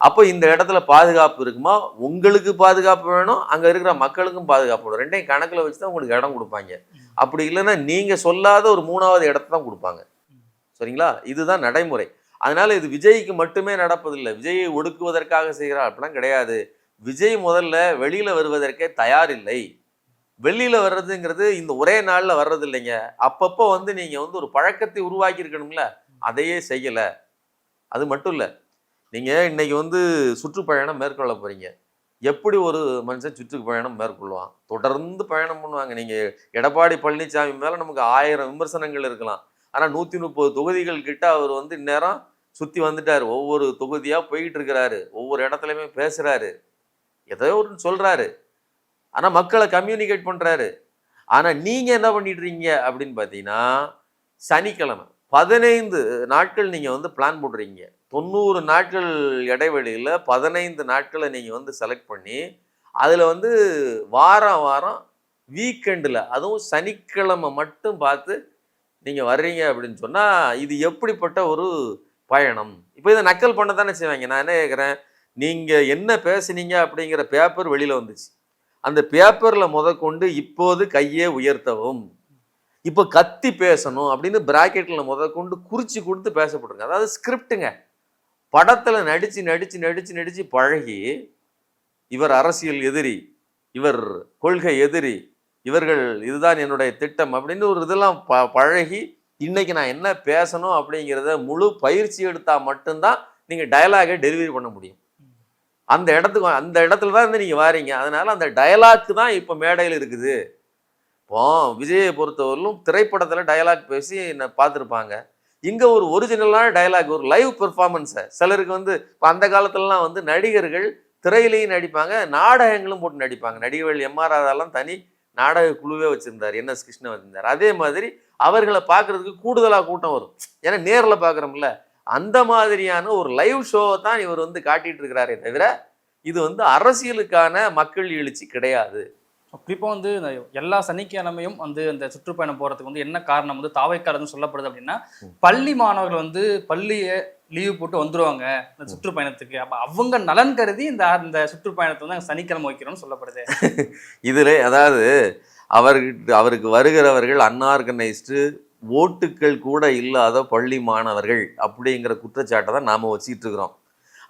அப்போ இந்த இடத்துல பாதுகாப்பு இருக்குமா, உங்களுக்கு பாதுகாப்பு வேணும், அங்க இருக்கிற மக்களுக்கும் பாதுகாப்பு வேணும், ரெண்டையும் கணக்குல வச்சு தான் உங்களுக்கு இடம் கொடுப்பாங்க. அப்படி இல்லைன்னா நீங்க சொல்லாத ஒரு 3வது இடத்த தான் கொடுப்பாங்க. சரிங்களா? இதுதான் நடைமுறை. அதனால இது விஜய்க்கு மட்டுமே நடப்பதில்லை, விஜயை ஒடுக்குவதற்காக செய்கிறார் அப்படிலாம் கிடையாது. விஜய் முதல்ல வெளியில வருவதற்கே தயார் இல்லை. வெளியில வர்றதுங்கிறது இந்த ஒரே நாள்ல வர்றது இல்லைங்க. அப்பப்போ நீங்க ஒரு பழக்கத்தை உருவாக்கி இருக்கணும்ல, அதையே செய்யல. அது மட்டும் இல்ல, நீங்க இன்னைக்கு சுற்றுப்பயணம் மேற்கொள்ள போறீங்க. எப்படி ஒரு மனுஷன் சுற்றுப்பயணம் மேற்கொள்வான்? தொடர்ந்து பயணம் பண்ணுவாங்க. நீங்க எடப்பாடி பழனிசாமி மேல நமக்கு 1000 விமர்சனங்கள் இருக்கலாம். ஆனா 130 தொகுதிகள் கிட்ட அவர் இந்நேரம் சுத்தி வந்துட்டாரு. ஒவ்வொரு தொகுதியா போய்கிட்டு இருக்கிறாரு, ஒவ்வொரு இடத்துலயுமே பேசுறாரு, ஏதோ ஒரு சொல்றாரு. ஆனா மக்களை கம்யூனிகேட் பண்றாரு. ஆனா நீங்க என்ன பண்ணிட்டு இருக்கீங்க அப்படின்னு பார்த்தீங்கன்னா, சனிக்கிழமை 15 நாட்கள் நீங்க வந்து பிளான் போடுறீங்க. 90 நாட்கள் இடைவெளியில 15 நாட்கள நீங்க வந்து செலக்ட் பண்ணி, அதுல வந்து வாரம் வாரம் வீக்கெண்டுல அதுவும் சனிக்கிழமை மட்டும் பார்த்து நீங்க வர்றீங்க அப்படின்னு சொன்னா, இது எப்படிப்பட்ட ஒரு பயணம்? இப்ப இத நக்கல் பண்ண தானே செய்வாங்க. நான் என்ன கேட்கிறேன், நீங்க என்ன பேசுனீங்க அப்படிங்கிற பேப்பர் வெளியில வந்துச்சு. அந்த பேப்பர்ல முதற்கொண்டு இப்போது கையை உயர்த்தவும். இப்ப கத்தி பேசணும் அப்படின்னு பிராக்கெட்ல முதற்கொண்டு குறிச்சு கொடுத்து பேசப்பட்டிருக்கு. அதாவது ஸ்கிரிப்டுங்க. படத்துல நடிச்சு நடிச்சு நடிச்சு நடிச்சு பழகி, இவர் அரசியல் எதிரி, இவர் கொள்கை எதிரி, இவர்கள் இதுதான் என்னுடைய திட்டம் அப்படின்னு ஒரு இதெல்லாம் பழகி, இன்னைக்கு நான் என்ன பேசணும் அப்படிங்கிறத முழு பயிற்சி எடுத்தா மட்டும்தான் நீங்க டயலாகை டெலிவரி பண்ண முடியும். அந்த இடத்துல தான் இருந்து நீங்க வாரீங்க. அதனால அந்த டயலாக் தான் இப்ப மேடையில் இருக்குது. இப்போ விஜயை பொறுத்தவரையிலும் திரைப்படத்துல டயலாக் பேசி பார்த்துருப்பாங்க. இங்க ஒரு ஒரிஜினலான டயலாக், ஒரு லைவ் பெர்ஃபார்மன்ஸை சிலருக்கு வந்து இப்போ அந்த காலத்துலலாம் வந்து நடிகர்கள் திரையிலையும் நடிப்பாங்க, நாடகங்களும் போட்டு நடிப்பாங்க. நடிகர்கள் எம்.ஆர். ராதாலாம் தனி நாடக குழுவே வச்சிருந்தார், என்.எஸ். கிருஷ்ணன் வச்சிருந்தார். அதே மாதிரி அவர்களை பார்க்கறதுக்கு கூடுதலாக கூட்டம் வரும். ஏன்னா நேரில் பார்க்குறோம்ல, அந்த மாதிரியான ஒரு லைவ் ஷோவை தான் இவர் வந்து காட்டிட்டு இருக்கிறாரே தவிர, இது வந்து அரசியலுக்கான மக்கள் எழுச்சி கிடையாது. குறிப்பா வந்து இந்த எல்லா சனிக்கிழமையும் வந்து அந்த சுற்றுப்பயணம் போறதுக்கு வந்து என்ன காரணம் வந்து தாவைக்காரன்னு சொல்லப்படுது அப்படின்னா, பள்ளி மாணவர்கள் வந்து பள்ளியை லீவு போட்டு வந்துருவாங்க இந்த சுற்றுப்பயணத்துக்கு. அப்ப அவங்க நலன் கருதி இந்த இந்த சுற்றுப்பயணத்தை வந்து சனிக்கிழமை வைக்கிறோம்னு சொல்லப்படுது. இதுல அதாவது அவருக்கு வருகிறவர்கள் அன்ஆர்கனைஸ்டு, ஓட்டுக்கள் கூட இல்லாத பள்ளி மாணவர்கள் அப்படிங்கிற குற்றச்சாட்டை தான் நாம வச்சுக்கிட்டு இருக்கிறோம்.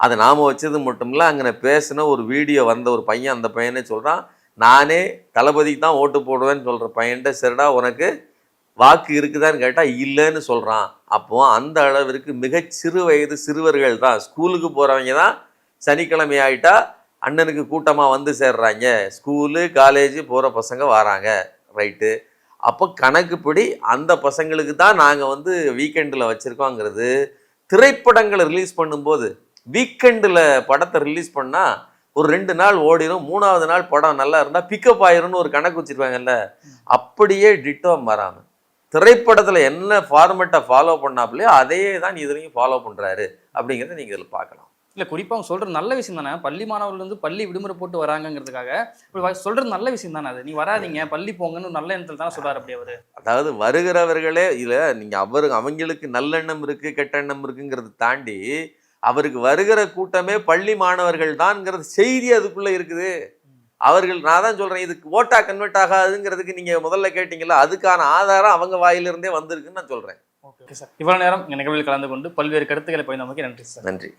அதை நாம வச்சது மட்டும் இல்லை, அங்கே பேசின ஒரு வீடியோ வந்த ஒரு பையன், அந்த பையனே சொல்றான், நானே தளபதிக்கு தான் ஓட்டு போடுவேன்னு சொல்ற பையன்ட்ட சரிடா உனக்கு வாக்கு இருக்குதான்னு கேட்டா இல்லைன்னு சொல்றான். அப்போ அந்த அளவிற்கு மிகச் சிறு வயது சிறுவர்கள் தான், ஸ்கூலுக்கு போறவங்க தான் சனிக்கிழமை ஆயிட்டா அண்ணனுக்கு கூட்டமா வந்து சேர்றாங்க. ஸ்கூலு காலேஜ் போற பசங்க வராங்க, ரைட்டு. அப்போ கணக்குப்படி அந்த பசங்களுக்கு தான் நாங்கள் வந்து வீக்கெண்டில் வச்சுருக்கோங்கிறது. திரைப்படங்களை ரிலீஸ் பண்ணும்போது வீக்கெண்டில் படத்தை ரிலீஸ் பண்ணால் ஒரு 2 நாள் ஓடிடும், 3ஆவது நாள் படம் நல்லா இருந்தால் பிக்கப் ஆயிரும்னு ஒரு கணக்கு வச்சுருப்பாங்கல்ல, அப்படியே டிட்டோ மாறாமல் திரைப்படத்தில் என்ன ஃபார்மெட்டை ஃபாலோ பண்ணாப்புலையோ அதையே தான் இதுலையும் ஃபாலோ பண்ணுறாரு அப்படிங்கிறத நீங்கள் இதில் பார்க்கலாம். இல்லை, குறிப்பாக அவங்க சொல்கிறது நல்ல விஷயம் தானே. பள்ளி மாணவர்கள் வந்து பள்ளி விடுமுறை போட்டு வராங்கிறதுக்காக இப்படி சொல்கிறது நல்ல விஷயம் தானே. அது நீ வராதிங்க பள்ளி போங்கன்னு நல்ல எண்ணத்தில் தானே சொல்கிறார் அப்படி அவர். அதாவது வருகிறவர்களே இல்லை, நீங்கள் அவங்களுக்கு நல்லெண்ணம் இருக்குது கெட்டெண்ணம் இருக்குங்கிறத தாண்டி அவருக்கு வருகிற கூட்டமே பள்ளி மாணவர்கள் தான்ங்கிறது செய்தி அதுக்குள்ளே இருக்குது. அவர்கள், நான் தான் சொல்கிறேன், இதுக்கு ஓட்டா கன்வெர்ட் ஆகாதுங்கிறதுக்கு நீங்கள் முதல்ல கேட்டிங்களா, அதுக்கான ஆதாரம் அவங்க வாயிலிருந்தே வந்திருக்குன்னு நான் சொல்கிறேன். ஓகே சார், இவ்வளோ நேரம் நிகழ்வில் கலந்து கொண்டு பல்வேறு கருத்துக்களை பகிர்ந்தமைக்கு நன்றி சார். நன்றி.